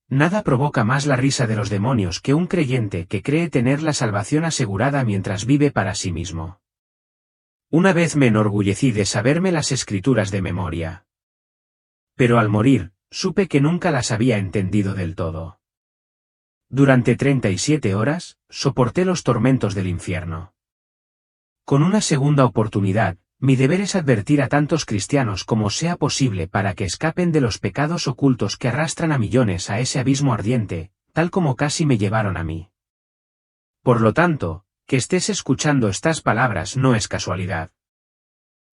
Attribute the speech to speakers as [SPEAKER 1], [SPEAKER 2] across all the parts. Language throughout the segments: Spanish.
[SPEAKER 1] Nada provoca más la risa de los demonios que un creyente que cree tener la salvación asegurada mientras vive para sí mismo. Una vez me enorgullecí de saberme las escrituras de memoria. Pero al morir, supe que nunca las había entendido del todo. Durante 37 horas, soporté los tormentos del infierno. Con una segunda oportunidad, mi deber es advertir a tantos cristianos como sea posible para que escapen de los pecados ocultos que arrastran a millones a ese abismo ardiente, tal como casi me llevaron a mí. Por lo tanto, que estés escuchando estas palabras no es casualidad.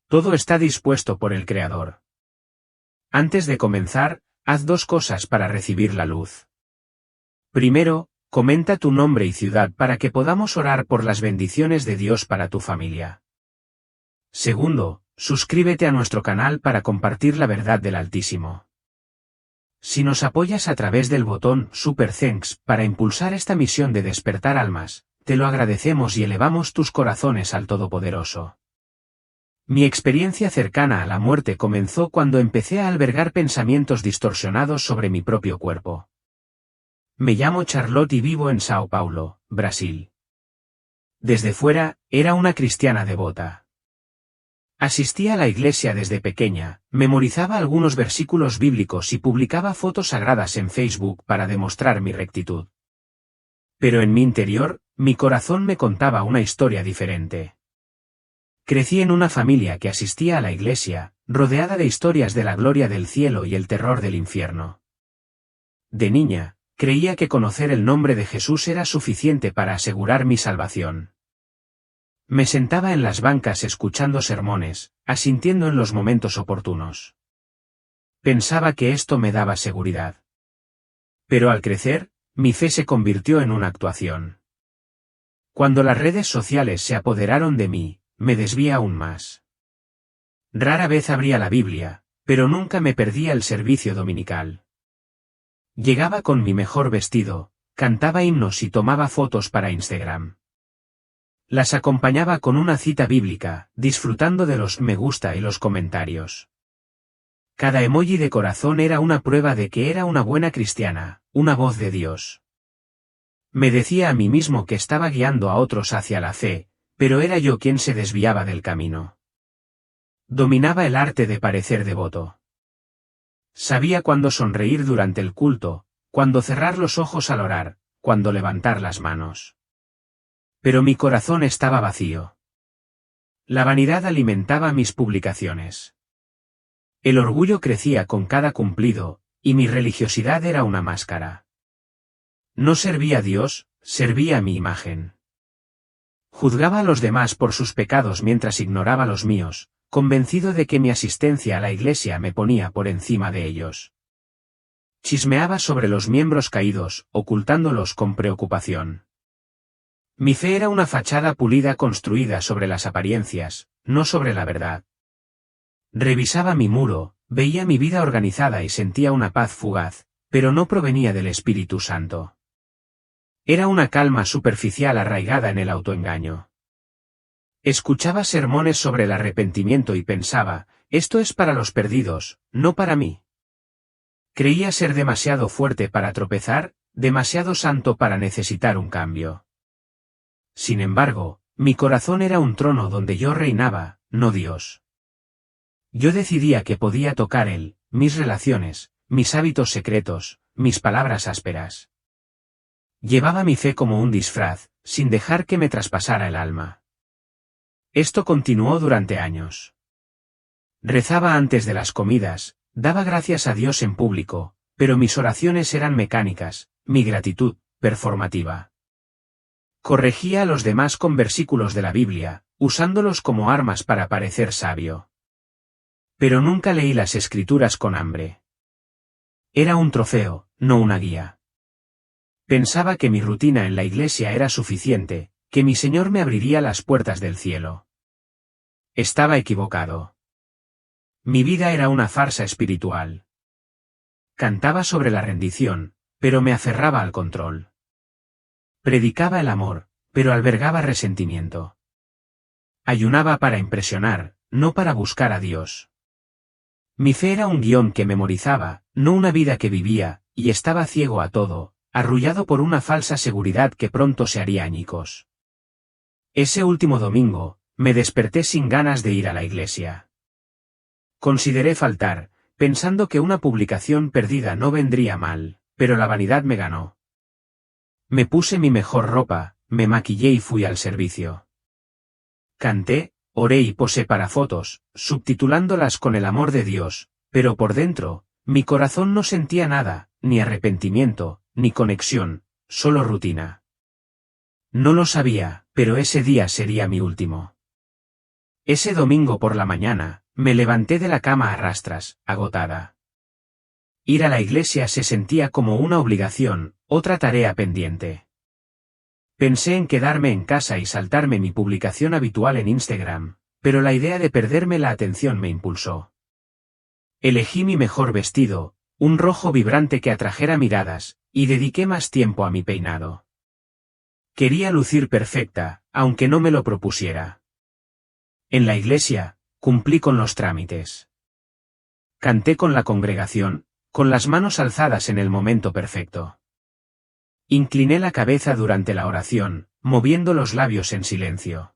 [SPEAKER 1] Todo está dispuesto por el Creador. Antes de comenzar, haz dos cosas para recibir la luz. Primero, comenta tu nombre y ciudad para que podamos orar por las bendiciones de Dios para tu familia. Segundo, suscríbete a nuestro canal para compartir la verdad del Altísimo. Si nos apoyas a través del botón Super Thanks para impulsar esta misión de despertar almas, te lo agradecemos y elevamos tus corazones al Todopoderoso. Mi experiencia cercana a la muerte comenzó cuando empecé a albergar pensamientos distorsionados sobre mi propio cuerpo. Me llamo Charlotte y vivo en Sao Paulo, Brasil. Desde fuera, era una cristiana devota. Asistía a la iglesia desde pequeña, memorizaba algunos versículos bíblicos y publicaba fotos sagradas en Facebook para demostrar mi rectitud. Pero en mi interior, mi corazón me contaba una historia diferente. Crecí en una familia que asistía a la iglesia, rodeada de historias de la gloria del cielo y el terror del infierno. De niña, creía que conocer el nombre de Jesús era suficiente para asegurar mi salvación. Me sentaba en las bancas escuchando sermones, asintiendo en los momentos oportunos. Pensaba que esto me daba seguridad. Pero al crecer, mi fe se convirtió en una actuación. Cuando las redes sociales se apoderaron de mí, me desvié aún más. Rara vez abría la Biblia, pero nunca me perdía el servicio dominical. Llegaba con mi mejor vestido, cantaba himnos y tomaba fotos para Instagram. Las acompañaba con una cita bíblica, disfrutando de los me gusta y los comentarios. Cada emoji de corazón era una prueba de que era una buena cristiana, una voz de Dios. Me decía a mí mismo que estaba guiando a otros hacia la fe, pero era yo quien se desviaba del camino. Dominaba el arte de parecer devoto. Sabía cuándo sonreír durante el culto, cuándo cerrar los ojos al orar, cuándo levantar las manos. Pero mi corazón estaba vacío. La vanidad alimentaba mis publicaciones. El orgullo crecía con cada cumplido, y mi religiosidad era una máscara. No servía a Dios, servía a mi imagen. Juzgaba a los demás por sus pecados mientras ignoraba los míos, convencido de que mi asistencia a la iglesia me ponía por encima de ellos. Chismeaba sobre los miembros caídos, ocultándolos con preocupación. Mi fe era una fachada pulida construida sobre las apariencias, no sobre la verdad. Revisaba mi muro, veía mi vida organizada y sentía una paz fugaz, pero no provenía del Espíritu Santo. Era una calma superficial arraigada en el autoengaño. Escuchaba sermones sobre el arrepentimiento y pensaba, esto es para los perdidos, no para mí. Creía ser demasiado fuerte para tropezar, demasiado santo para necesitar un cambio. Sin embargo, mi corazón era un trono donde yo reinaba, no Dios. Yo decidía que podía tocar él, mis relaciones, mis hábitos secretos, mis palabras ásperas. Llevaba mi fe como un disfraz, sin dejar que me traspasara el alma. Esto continuó durante años. Rezaba antes de las comidas, daba gracias a Dios en público, pero mis oraciones eran mecánicas, mi gratitud, performativa. Corregía a los demás con versículos de la Biblia, usándolos como armas para parecer sabio. Pero nunca leí las Escrituras con hambre. Era un trofeo, no una guía. Pensaba que mi rutina en la iglesia era suficiente, que mi Señor me abriría las puertas del cielo. Estaba equivocado. Mi vida era una farsa espiritual. Cantaba sobre la rendición, pero me aferraba al control. Predicaba el amor, pero albergaba resentimiento. Ayunaba para impresionar, no para buscar a Dios. Mi fe era un guión que memorizaba, no una vida que vivía, y estaba ciego a todo, arrullado por una falsa seguridad que pronto se haría añicos. Ese último domingo, me desperté sin ganas de ir a la iglesia. Consideré faltar, pensando que una publicación perdida no vendría mal, pero la vanidad me ganó. Me puse mi mejor ropa, me maquillé y fui al servicio. Canté, oré y posé para fotos, subtitulándolas con el amor de Dios, pero por dentro, mi corazón no sentía nada, ni arrepentimiento, ni conexión, solo rutina. No lo sabía, pero ese día sería mi último. Ese domingo por la mañana, me levanté de la cama a rastras, agotada. Ir a la iglesia se sentía como una obligación, otra tarea pendiente. Pensé en quedarme en casa y saltarme mi publicación habitual en Instagram, pero la idea de perderme la atención me impulsó. Elegí mi mejor vestido, un rojo vibrante que atrajera miradas, y dediqué más tiempo a mi peinado. Quería lucir perfecta, aunque no me lo propusiera. En la iglesia, cumplí con los trámites. Canté con la congregación, con las manos alzadas en el momento perfecto. Incliné la cabeza durante la oración, moviendo los labios en silencio.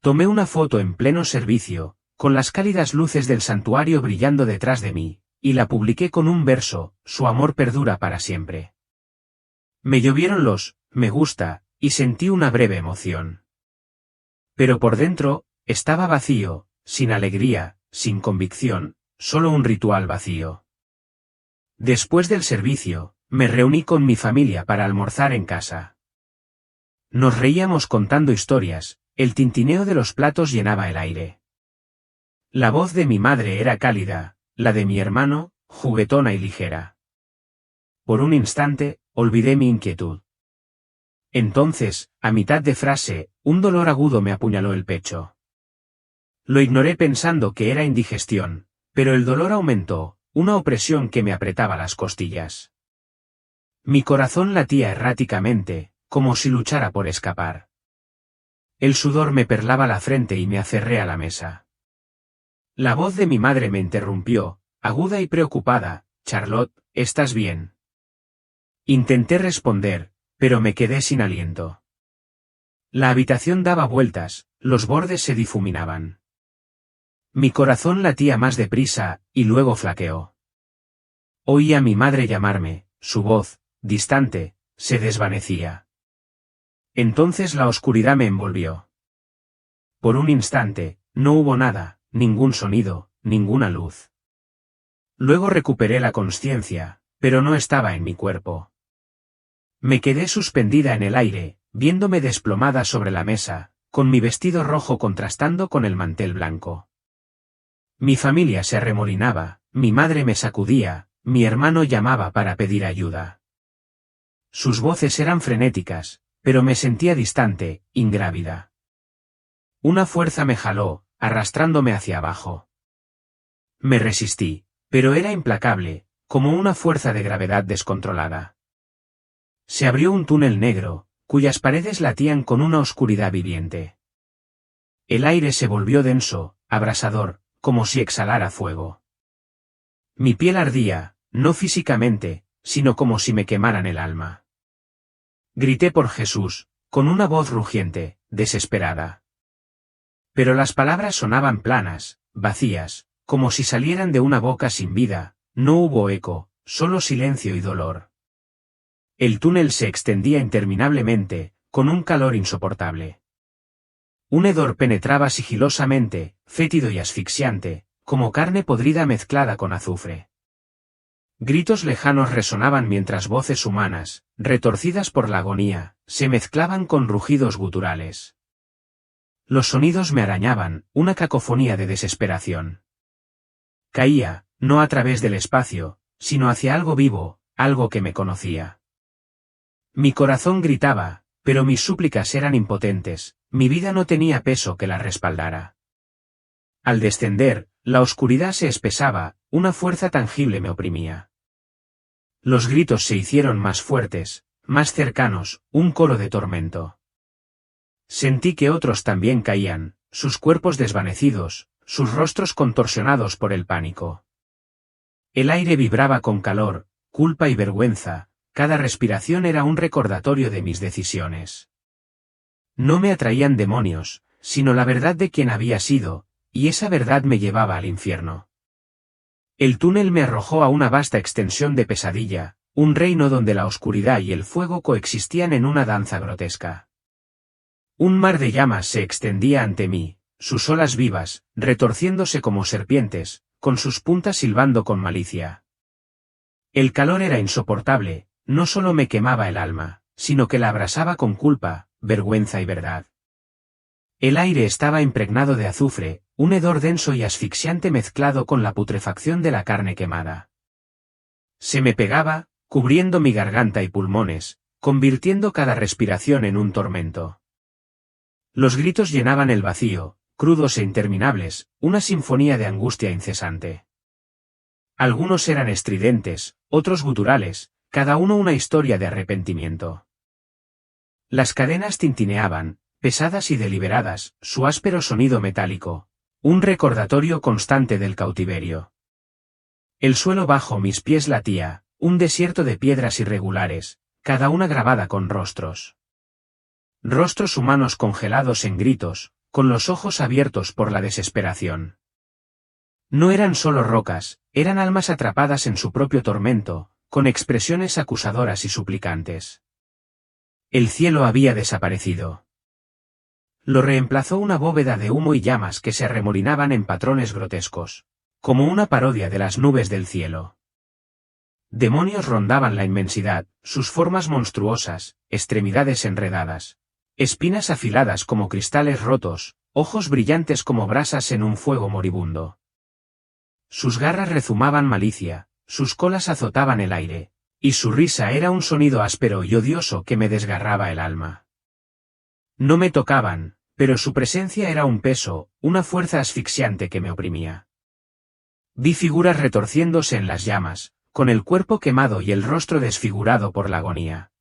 [SPEAKER 1] Tomé una foto en pleno servicio, con las cálidas luces del santuario brillando detrás de mí, y la publiqué con un verso: su amor perdura para siempre. Me llovieron los me gusta, y sentí una breve emoción. Pero por dentro, estaba vacío, sin alegría, sin convicción, solo un ritual vacío. Después del servicio, me reuní con mi familia para almorzar en casa. Nos reíamos contando historias, el tintineo de los platos llenaba el aire. La voz de mi madre era cálida, la de mi hermano, juguetona y ligera. Por un instante, olvidé mi inquietud. Entonces, a mitad de frase, un dolor agudo me apuñaló el pecho. Lo ignoré pensando que era indigestión, pero el dolor aumentó, una opresión que me apretaba las costillas. Mi corazón latía erráticamente, como si luchara por escapar. El sudor me perlaba la frente y me aferré a la mesa. La voz de mi madre me interrumpió, aguda y preocupada: «Charlotte, ¿estás bien?». Intenté responder, pero me quedé sin aliento. La habitación daba vueltas, los bordes se difuminaban. Mi corazón latía más deprisa, y luego flaqueó. Oí a mi madre llamarme, su voz, distante, se desvanecía. Entonces la oscuridad me envolvió. Por un instante, no hubo nada, ningún sonido, ninguna luz. Luego recuperé la consciencia, pero no estaba en mi cuerpo. Me quedé suspendida en el aire, viéndome desplomada sobre la mesa, con mi vestido rojo contrastando con el mantel blanco. Mi familia se arremolinaba, mi madre me sacudía, mi hermano llamaba para pedir ayuda. Sus voces eran frenéticas, pero me sentía distante, ingrávida. Una fuerza me jaló, arrastrándome hacia abajo. Me resistí, pero era implacable, como una fuerza de gravedad descontrolada. Se abrió un túnel negro, cuyas paredes latían con una oscuridad viviente. El aire se volvió denso, abrasador, como si exhalara fuego. Mi piel ardía, no físicamente, sino como si me quemaran el alma. Grité por Jesús, con una voz rugiente, desesperada. Pero las palabras sonaban planas, vacías, como si salieran de una boca sin vida, no hubo eco, solo silencio y dolor. El túnel se extendía interminablemente, con un calor insoportable. Un hedor penetraba sigilosamente, fétido y asfixiante, como carne podrida mezclada con azufre. Gritos lejanos resonaban mientras voces humanas, retorcidas por la agonía, se mezclaban con rugidos guturales. Los sonidos me arañaban, una cacofonía de desesperación. Caía, no a través del espacio, sino hacia algo vivo, algo que me conocía. Mi corazón gritaba, pero mis súplicas eran impotentes, mi vida no tenía peso que la respaldara. Al descender, la oscuridad se espesaba, una fuerza tangible me oprimía. Los gritos se hicieron más fuertes, más cercanos, un coro de tormento. Sentí que otros también caían, sus cuerpos desvanecidos, sus rostros contorsionados por el pánico. El aire vibraba con calor, culpa y vergüenza, cada respiración era un recordatorio de mis decisiones. No me atraían demonios, sino la verdad de quién había sido, y esa verdad me llevaba al infierno. El túnel me arrojó a una vasta extensión de pesadilla, un reino donde la oscuridad y el fuego coexistían en una danza grotesca. Un mar de llamas se extendía ante mí, sus olas vivas, retorciéndose como serpientes, con sus puntas silbando con malicia. El calor era insoportable, no solo me quemaba el alma, sino que la abrasaba con culpa, vergüenza y verdad. El aire estaba impregnado de azufre, un hedor denso y asfixiante mezclado con la putrefacción de la carne quemada. Se me pegaba, cubriendo mi garganta y pulmones, convirtiendo cada respiración en un tormento. Los gritos llenaban el vacío, crudos e interminables, una sinfonía de angustia incesante. Algunos eran estridentes, otros guturales, cada uno una historia de arrepentimiento. Las cadenas tintineaban, pesadas y deliberadas, su áspero sonido metálico, un recordatorio constante del cautiverio. El suelo bajo mis pies latía, un desierto de piedras irregulares, cada una grabada con rostros. Rostros humanos congelados en gritos, con los ojos abiertos por la desesperación. No eran solo rocas, eran almas atrapadas en su propio tormento, con expresiones acusadoras y suplicantes. El cielo había desaparecido. Lo reemplazó una bóveda de humo y llamas que se arremolinaban en patrones grotescos, como una parodia de las nubes del cielo. Demonios rondaban la inmensidad, sus formas monstruosas, extremidades enredadas, espinas afiladas como cristales rotos, ojos brillantes como brasas en un fuego moribundo. Sus garras rezumaban malicia, sus colas azotaban el aire, y su risa era un sonido áspero y odioso que me desgarraba el alma. No me tocaban, pero su presencia era un peso, una fuerza asfixiante que me oprimía. Vi figuras retorciéndose en las llamas, con el cuerpo quemado y el rostro desfigurado por la agonía.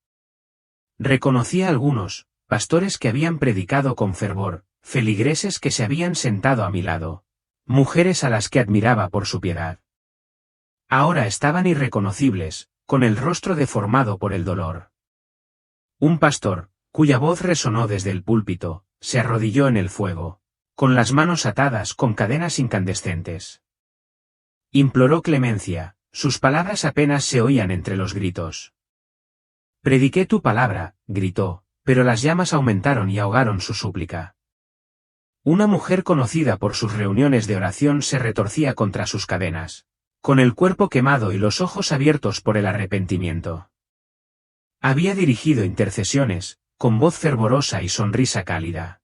[SPEAKER 1] Reconocí a algunos, pastores que habían predicado con fervor, feligreses que se habían sentado a mi lado, mujeres a las que admiraba por su piedad. Ahora estaban irreconocibles, con el rostro deformado por el dolor. Un pastor, cuya voz resonó desde el púlpito, se arrodilló en el fuego, con las manos atadas con cadenas incandescentes. Imploró clemencia, sus palabras apenas se oían entre los gritos. Prediqué tu palabra, gritó, pero las llamas aumentaron y ahogaron su súplica. Una mujer conocida por sus reuniones de oración se retorcía contra sus cadenas, con el cuerpo quemado y los ojos abiertos por el arrepentimiento. Había dirigido intercesiones, con voz fervorosa y sonrisa cálida.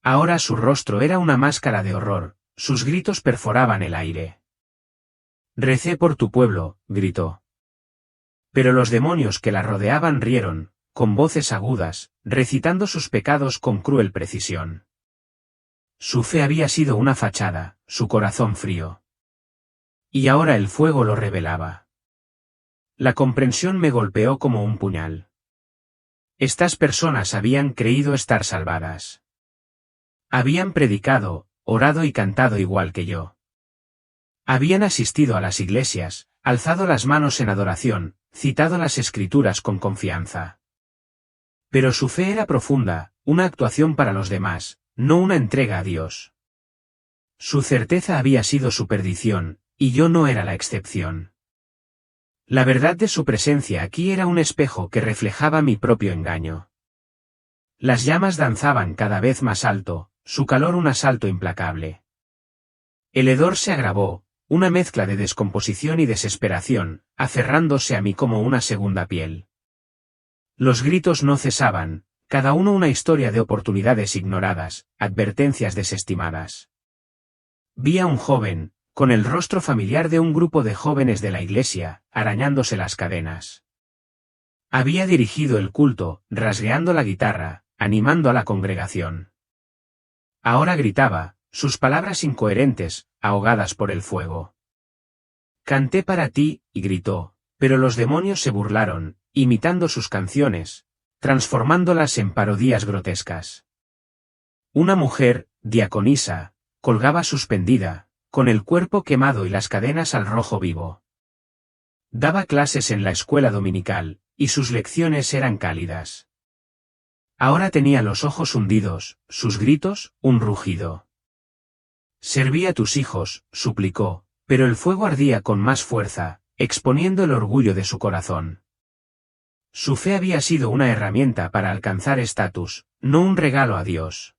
[SPEAKER 1] Ahora su rostro era una máscara de horror, sus gritos perforaban el aire. Recé por tu pueblo, gritó. Pero los demonios que la rodeaban rieron, con voces agudas, recitando sus pecados con cruel precisión. Su fe había sido una fachada, su corazón frío. Y ahora el fuego lo revelaba. La comprensión me golpeó como un puñal. Estas personas habían creído estar salvadas. Habían predicado, orado y cantado igual que yo. Habían asistido a las iglesias, alzado las manos en adoración, citado las escrituras con confianza. Pero su fe era profunda, una actuación para los demás, no una entrega a Dios. Su certeza había sido su perdición, y yo no era la excepción. La verdad de su presencia aquí era un espejo que reflejaba mi propio engaño. Las llamas danzaban cada vez más alto, su calor un asalto implacable. El hedor se agravó, una mezcla de descomposición y desesperación, aferrándose a mí como una segunda piel. Los gritos no cesaban, cada uno una historia de oportunidades ignoradas, advertencias desestimadas. Vi a un joven, con el rostro familiar de un grupo de jóvenes de la iglesia, arañándose las cadenas. Había dirigido el culto, rasgueando la guitarra, animando a la congregación. Ahora gritaba, sus palabras incoherentes, ahogadas por el fuego. Canté para ti, y gritó, pero los demonios se burlaron, imitando sus canciones, transformándolas en parodias grotescas. Una mujer, diaconisa, colgaba suspendida, con el cuerpo quemado y las cadenas al rojo vivo. Daba clases en la escuela dominical, y sus lecciones eran cálidas. Ahora tenía los ojos hundidos, sus gritos, un rugido. Serví a tus hijos, suplicó, pero el fuego ardía con más fuerza, exponiendo el orgullo de su corazón. Su fe había sido una herramienta para alcanzar estatus, no un regalo a Dios.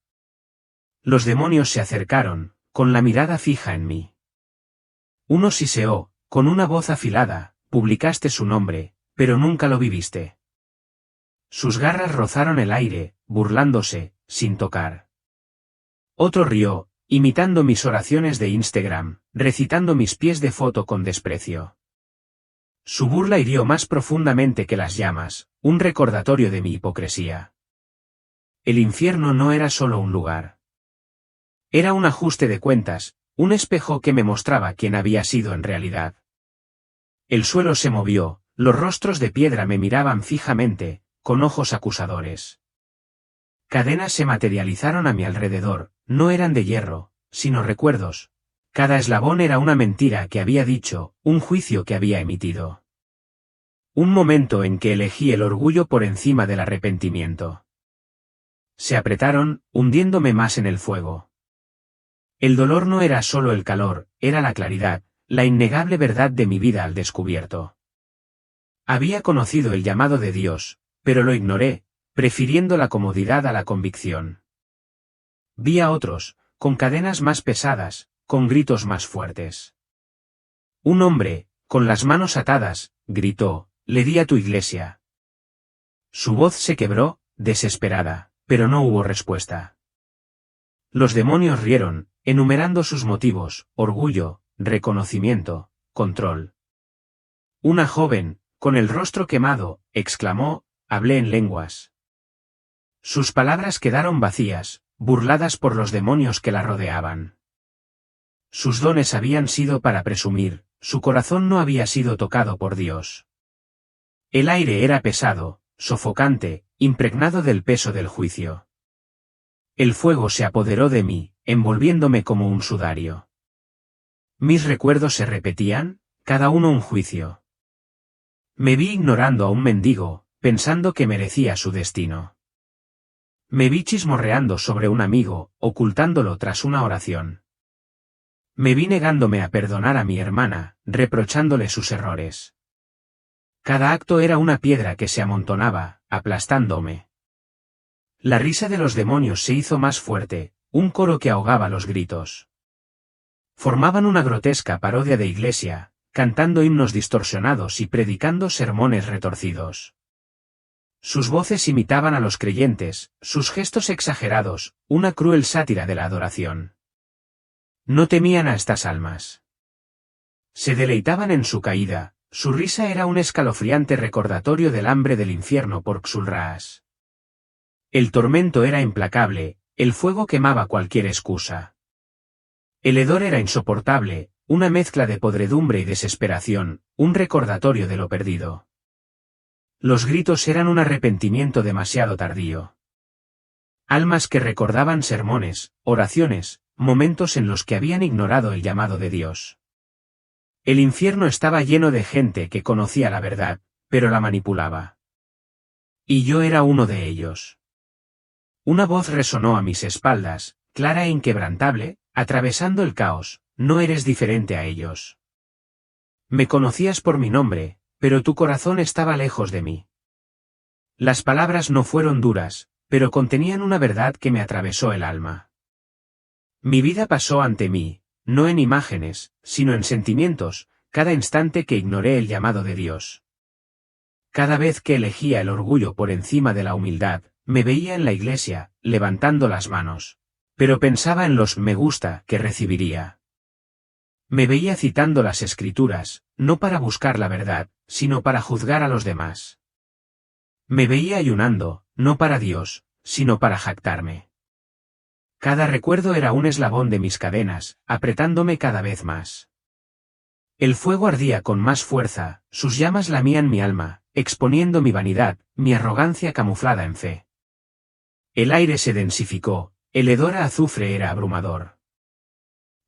[SPEAKER 1] Los demonios se acercaron, con la mirada fija en mí. Uno siseó, con una voz afilada, publicaste su nombre, pero nunca lo viviste. Sus garras rozaron el aire, burlándose, sin tocar. Otro rió, imitando mis oraciones de Instagram, recitando mis pies de foto con desprecio. Su burla hirió más profundamente que las llamas, un recordatorio de mi hipocresía. El infierno no era solo un lugar. Era un ajuste de cuentas, un espejo que me mostraba quién había sido en realidad. El suelo se movió, los rostros de piedra me miraban fijamente, con ojos acusadores. Cadenas se materializaron a mi alrededor, no eran de hierro, sino recuerdos. Cada eslabón era una mentira que había dicho, un juicio que había emitido. Un momento en que elegí el orgullo por encima del arrepentimiento. Se apretaron, hundiéndome más en el fuego. El dolor no era solo el calor, era la claridad, la innegable verdad de mi vida al descubierto. Había conocido el llamado de Dios, pero lo ignoré, prefiriendo la comodidad a la convicción. Vi a otros, con cadenas más pesadas, con gritos más fuertes. Un hombre, con las manos atadas, gritó, le di a tu iglesia. Su voz se quebró, desesperada, pero no hubo respuesta. Los demonios rieron, enumerando sus motivos, orgullo, reconocimiento, control. Una joven, con el rostro quemado, exclamó, hablé en lenguas. Sus palabras quedaron vacías, burladas por los demonios que la rodeaban. Sus dones habían sido para presumir, su corazón no había sido tocado por Dios. El aire era pesado, sofocante, impregnado del peso del juicio. El fuego se apoderó de mí, envolviéndome como un sudario. Mis recuerdos se repetían, cada uno un juicio. Me vi ignorando a un mendigo, pensando que merecía su destino. Me vi chismorreando sobre un amigo, ocultándolo tras una oración. Me vi negándome a perdonar a mi hermana, reprochándole sus errores. Cada acto era una piedra que se amontonaba, aplastándome. La risa de los demonios se hizo más fuerte, un coro que ahogaba los gritos. Formaban una grotesca parodia de iglesia, cantando himnos distorsionados y predicando sermones retorcidos. Sus voces imitaban a los creyentes, sus gestos exagerados, una cruel sátira de la adoración. No temían a estas almas. Se deleitaban en su caída, su risa era un escalofriante recordatorio del hambre del infierno por Xul-Ras. El tormento era implacable, el fuego quemaba cualquier excusa. El hedor era insoportable, una mezcla de podredumbre y desesperación, un recordatorio de lo perdido. Los gritos eran un arrepentimiento demasiado tardío. Almas que recordaban sermones, oraciones, momentos en los que habían ignorado el llamado de Dios. El infierno estaba lleno de gente que conocía la verdad, pero la manipulaba. Y yo era uno de ellos. Una voz resonó a mis espaldas, clara e inquebrantable, atravesando el caos, no eres diferente a ellos. Me conocías por mi nombre, pero tu corazón estaba lejos de mí. Las palabras no fueron duras, pero contenían una verdad que me atravesó el alma. Mi vida pasó ante mí, no en imágenes, sino en sentimientos, cada instante que ignoré el llamado de Dios. Cada vez que elegía el orgullo por encima de la humildad, me veía en la iglesia, levantando las manos. Pero pensaba en los me gusta que recibiría. Me veía citando las escrituras, no para buscar la verdad, sino para juzgar a los demás. Me veía ayunando, no para Dios, sino para jactarme. Cada recuerdo era un eslabón de mis cadenas, apretándome cada vez más. El fuego ardía con más fuerza, sus llamas lamían mi alma, exponiendo mi vanidad, mi arrogancia camuflada en fe. El aire se densificó, el hedor a azufre era abrumador.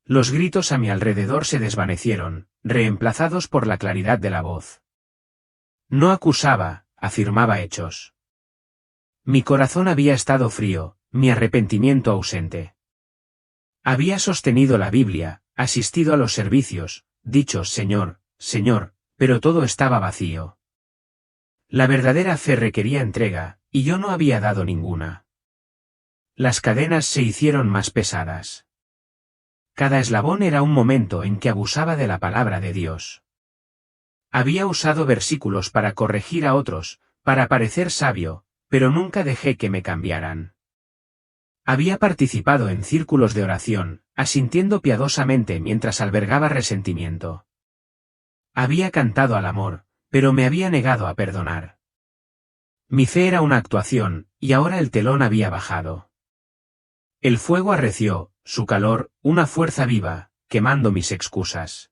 [SPEAKER 1] Los gritos a mi alrededor se desvanecieron, reemplazados por la claridad de la voz. No acusaba, afirmaba hechos. Mi corazón había estado frío, mi arrepentimiento ausente. Había sostenido la Biblia, asistido a los servicios, dicho Señor, Señor, pero todo estaba vacío. La verdadera fe requería entrega, y yo no había dado ninguna. Las cadenas se hicieron más pesadas. Cada eslabón era un momento en que abusaba de la palabra de Dios. Había usado versículos para corregir a otros, para parecer sabio, pero nunca dejé que me cambiaran. Había participado en círculos de oración, asintiendo piadosamente mientras albergaba resentimiento. Había cantado al amor, pero me había negado a perdonar. Mi fe era una actuación, y ahora el telón había bajado. El fuego arreció, su calor, una fuerza viva, quemando mis excusas.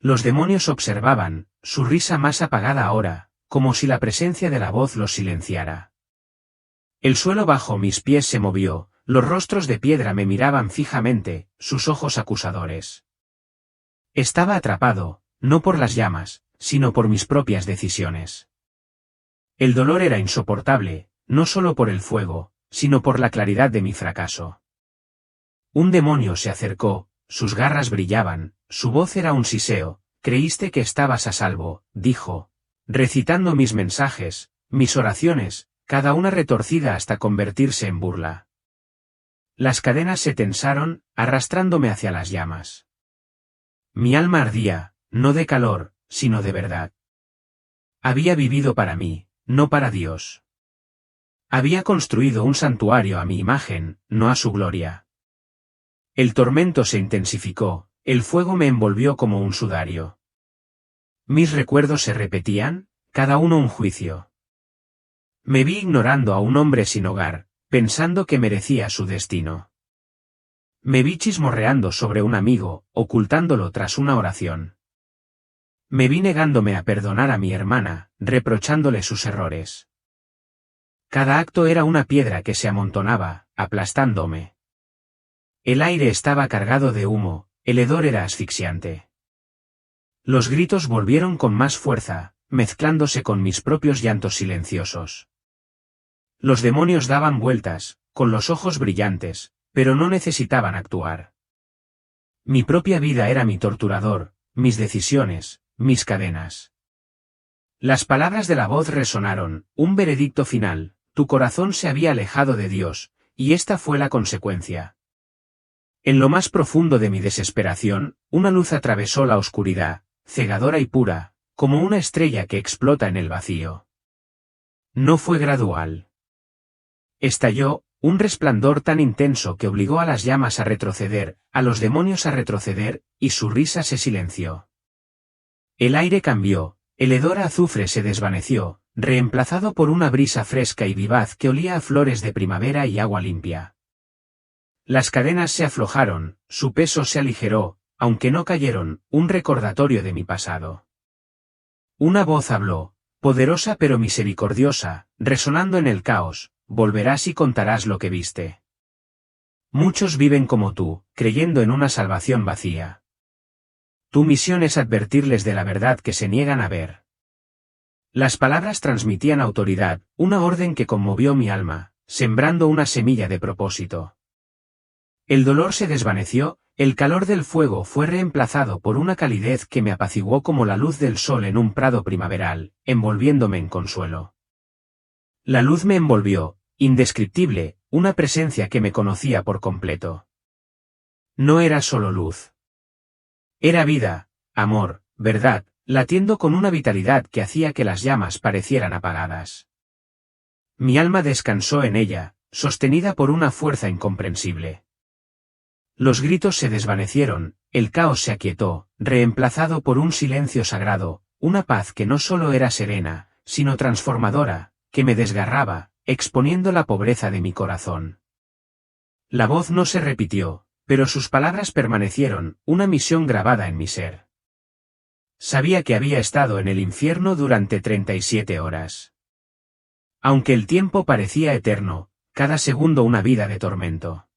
[SPEAKER 1] Los demonios observaban, su risa más apagada ahora, como si la presencia de la voz los silenciara. El suelo bajo mis pies se movió, los rostros de piedra me miraban fijamente, sus ojos acusadores. Estaba atrapado, no por las llamas, sino por mis propias decisiones. El dolor era insoportable, no solo por el fuego, sino por la claridad de mi fracaso. Un demonio se acercó, sus garras brillaban, su voz era un siseo. Creíste que estabas a salvo, dijo, recitando mis mensajes, mis oraciones, cada una retorcida hasta convertirse en burla. Las cadenas se tensaron, arrastrándome hacia las llamas. Mi alma ardía, no de calor, sino de verdad. Había vivido para mí, no para Dios. Había construido un santuario a mi imagen, no a su gloria. El tormento se intensificó, el fuego me envolvió como un sudario. Mis recuerdos se repetían, cada uno un juicio. Me vi ignorando a un hombre sin hogar, pensando que merecía su destino. Me vi chismorreando sobre un amigo, ocultándolo tras una oración. Me vi negándome a perdonar a mi hermana, reprochándole sus errores. Cada acto era una piedra que se amontonaba, aplastándome. El aire estaba cargado de humo, el hedor era asfixiante. Los gritos volvieron con más fuerza, mezclándose con mis propios llantos silenciosos. Los demonios daban vueltas, con los ojos brillantes, pero no necesitaban actuar. Mi propia vida era mi torturador, mis decisiones, mis cadenas. Las palabras de la voz resonaron, un veredicto final, tu corazón se había alejado de Dios, y esta fue la consecuencia. En lo más profundo de mi desesperación, una luz atravesó la oscuridad, cegadora y pura, como una estrella que explota en el vacío. No fue gradual. Estalló, un resplandor tan intenso que obligó a las llamas a retroceder, a los demonios a retroceder, y su risa se silenció. El aire cambió, el hedor a azufre se desvaneció, reemplazado por una brisa fresca y vivaz que olía a flores de primavera y agua limpia. Las cadenas se aflojaron, su peso se aligeró, aunque no cayeron, un recordatorio de mi pasado. Una voz habló, poderosa pero misericordiosa, resonando en el caos, volverás y contarás lo que viste. Muchos viven como tú, creyendo en una salvación vacía. Tu misión es advertirles de la verdad que se niegan a ver. Las palabras transmitían autoridad, una orden que conmovió mi alma, sembrando una semilla de propósito. El dolor se desvaneció, el calor del fuego fue reemplazado por una calidez que me apaciguó como la luz del sol en un prado primaveral, envolviéndome en consuelo. La luz me envolvió, indescriptible, una presencia que me conocía por completo. No era solo luz. Era vida, amor, verdad, latiendo con una vitalidad que hacía que las llamas parecieran apagadas. Mi alma descansó en ella, sostenida por una fuerza incomprensible. Los gritos se desvanecieron, el caos se aquietó, reemplazado por un silencio sagrado, una paz que no solo era serena, sino transformadora, que me desgarraba, exponiendo la pobreza de mi corazón. La voz no se repitió, pero sus palabras permanecieron, una misión grabada en mi ser. Sabía que había estado en el infierno durante 37 horas. Aunque el tiempo parecía eterno, cada segundo una vida de tormento.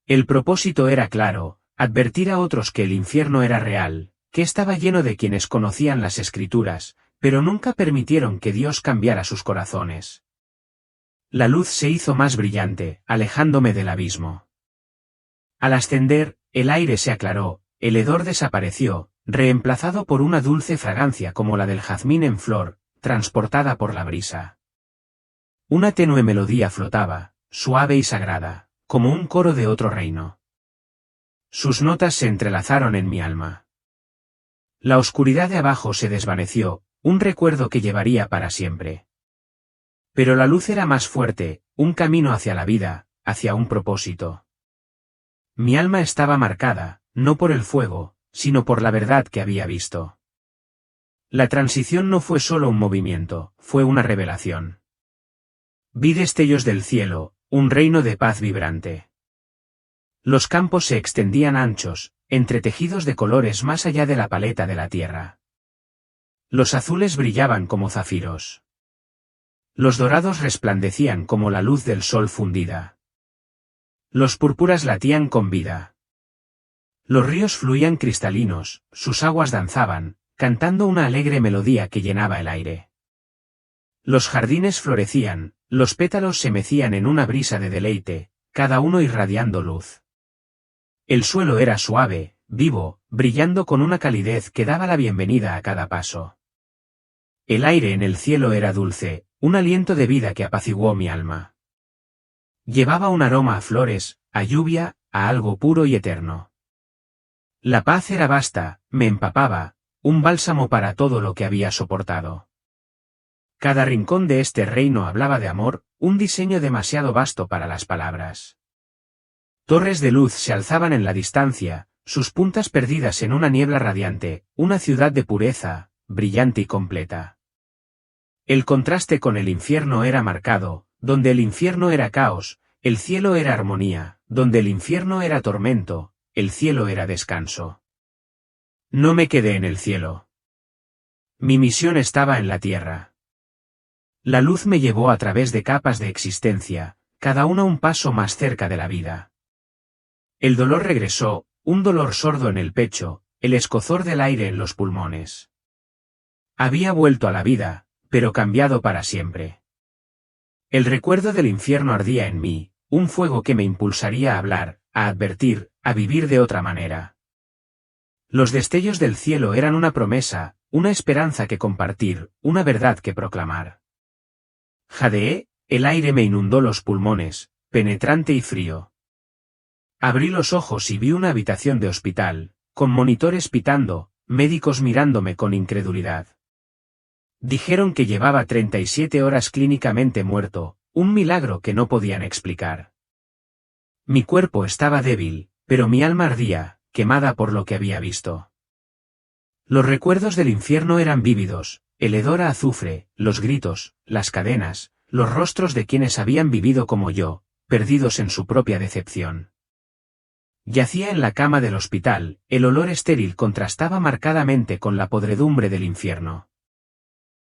[SPEAKER 1] El propósito era claro, advertir a otros que el infierno era real, que estaba lleno de quienes conocían las Escrituras, pero nunca permitieron que Dios cambiara sus corazones. La luz se hizo más brillante, alejándome del abismo. Al ascender, el aire se aclaró, el hedor desapareció, reemplazado por una dulce fragancia como la del jazmín en flor, transportada por la brisa. Una tenue melodía flotaba, suave y sagrada, como un coro de otro reino. Sus notas se entrelazaron en mi alma. La oscuridad de abajo se desvaneció, un recuerdo que llevaría para siempre. Pero la luz era más fuerte, un camino hacia la vida, hacia un propósito. Mi alma estaba marcada, no por el fuego, sino por la verdad que había visto. La transición no fue solo un movimiento, fue una revelación. Vi destellos del cielo, un reino de paz vibrante. Los campos se extendían anchos, entretejidos de colores más allá de la paleta de la tierra. Los azules brillaban como zafiros. Los dorados resplandecían como la luz del sol fundida. Los púrpuras latían con vida. Los ríos fluían cristalinos, sus aguas danzaban, cantando una alegre melodía que llenaba el aire. Los jardines florecían, los pétalos se mecían en una brisa de deleite, cada uno irradiando luz. El suelo era suave, vivo, brillando con una calidez que daba la bienvenida a cada paso. El aire en el cielo era dulce, un aliento de vida que apaciguó mi alma. Llevaba un aroma a flores, a lluvia, a algo puro y eterno. La paz era vasta, me empapaba, un bálsamo para todo lo que había soportado. Cada rincón de este reino hablaba de amor, un diseño demasiado vasto para las palabras. Torres de luz se alzaban en la distancia, sus puntas perdidas en una niebla radiante, una ciudad de pureza, brillante y completa. El contraste con el infierno era marcado, donde el infierno era caos, el cielo era armonía, donde el infierno era tormento, el cielo era descanso. No me quedé en el cielo. Mi misión estaba en la tierra. La luz me llevó a través de capas de existencia, cada una un paso más cerca de la vida. El dolor regresó, un dolor sordo en el pecho, el escozor del aire en los pulmones. Había vuelto a la vida, pero cambiado para siempre. El recuerdo del infierno ardía en mí, un fuego que me impulsaría a hablar, a advertir, a vivir de otra manera. Los destellos del cielo eran una promesa, una esperanza que compartir, una verdad que proclamar. Jadeé, el aire me inundó los pulmones, penetrante y frío. Abrí los ojos y vi una habitación de hospital, con monitores pitando, médicos mirándome con incredulidad. Dijeron que llevaba 37 horas clínicamente muerto, un milagro que no podían explicar. Mi cuerpo estaba débil, pero mi alma ardía, quemada por lo que había visto. Los recuerdos del infierno eran vívidos, el hedor a azufre, los gritos, las cadenas, los rostros de quienes habían vivido como yo, perdidos en su propia decepción. Yacía en la cama del hospital, el olor estéril contrastaba marcadamente con la podredumbre del infierno.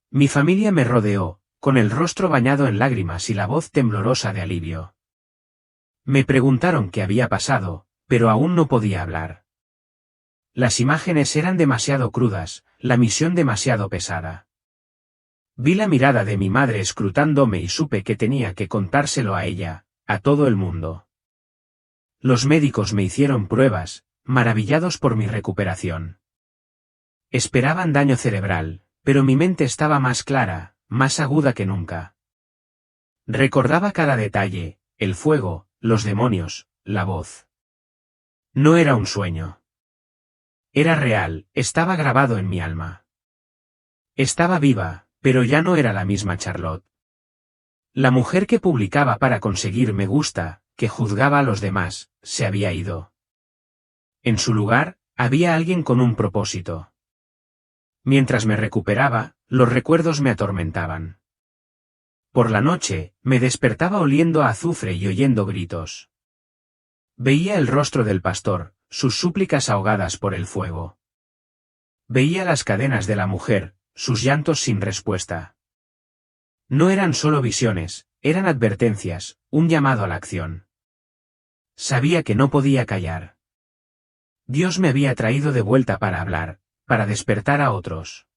[SPEAKER 1] Mi familia me rodeó, con el rostro bañado en lágrimas y la voz temblorosa de alivio. Me preguntaron qué había pasado, pero aún no podía hablar. Las imágenes eran demasiado crudas, la misión demasiado pesada. Vi la mirada de mi madre escrutándome y supe que tenía que contárselo a ella, a todo el mundo. Los médicos me hicieron pruebas, maravillados por mi recuperación. Esperaban daño cerebral, pero mi mente estaba más clara, más aguda que nunca. Recordaba cada detalle, el fuego, los demonios, la voz. No era un sueño. Era real, estaba grabado en mi alma. Estaba viva, pero ya no era la misma Charlotte. La mujer que publicaba para conseguir me gusta, que juzgaba a los demás, se había ido. En su lugar, había alguien con un propósito. Mientras me recuperaba, los recuerdos me atormentaban. Por la noche, me despertaba oliendo a azufre y oyendo gritos. Veía el rostro del pastor, sus súplicas ahogadas por el fuego. Veía las cadenas de la mujer, sus llantos sin respuesta. No eran solo visiones, eran advertencias, un llamado a la acción. Sabía que no podía callar. Dios me había traído de vuelta para hablar, para despertar a otros.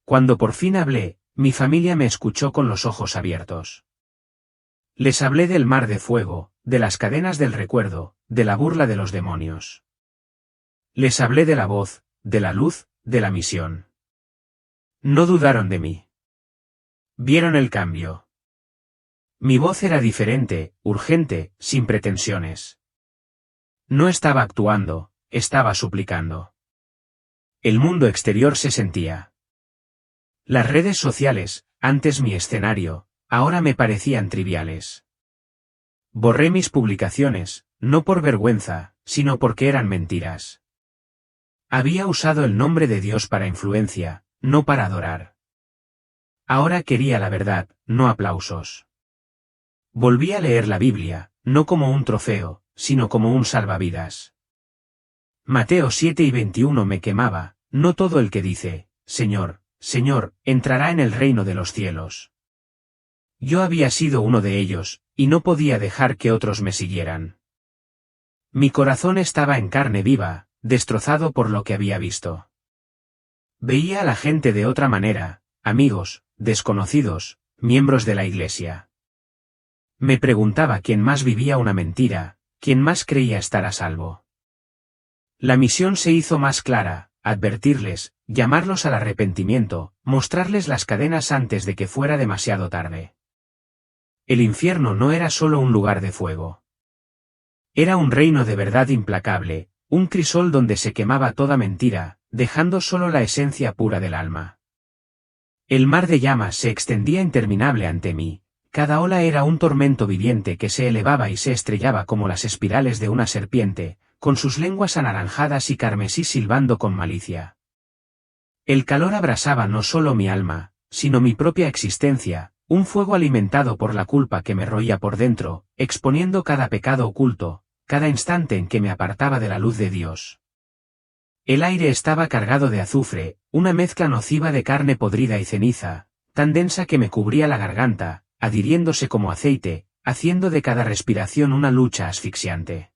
[SPEAKER 1] Cuando por fin hablé, mi familia me escuchó con los ojos abiertos. Les hablé del mar de fuego, de las cadenas del recuerdo, de la burla de los demonios. Les hablé de la voz, de la luz, de la misión. No dudaron de mí. Vieron el cambio. Mi voz era diferente, urgente, sin pretensiones. No estaba actuando, estaba suplicando. El mundo exterior se sentía. Las redes sociales, antes mi escenario, ahora me parecían triviales. Borré mis publicaciones, no por vergüenza, sino porque eran mentiras. Había usado el nombre de Dios para influencia, no para adorar. Ahora quería la verdad, no aplausos. Volví a leer la Biblia, no como un trofeo, sino como un salvavidas. Mateo 7:21 me quemaba, no todo el que dice, Señor, Señor, entrará en el reino de los cielos. Yo había sido uno de ellos, y no podía dejar que otros me siguieran. Mi corazón estaba en carne viva, destrozado por lo que había visto. Veía a la gente de otra manera, amigos, desconocidos, miembros de la iglesia. Me preguntaba quién más vivía una mentira, quién más creía estar a salvo. La misión se hizo más clara, advertirles, llamarlos al arrepentimiento, mostrarles las cadenas antes de que fuera demasiado tarde. El infierno no era solo un lugar de fuego. Era un reino de verdad implacable, un crisol donde se quemaba toda mentira, dejando solo la esencia pura del alma. El mar de llamas se extendía interminable ante mí, cada ola era un tormento viviente que se elevaba y se estrellaba como las espirales de una serpiente, con sus lenguas anaranjadas y carmesí silbando con malicia. El calor abrasaba no solo mi alma, sino mi propia existencia, un fuego alimentado por la culpa que me roía por dentro, exponiendo cada pecado oculto, cada instante en que me apartaba de la luz de Dios. El aire estaba cargado de azufre, una mezcla nociva de carne podrida y ceniza, tan densa que me cubría la garganta, adhiriéndose como aceite, haciendo de cada respiración una lucha asfixiante.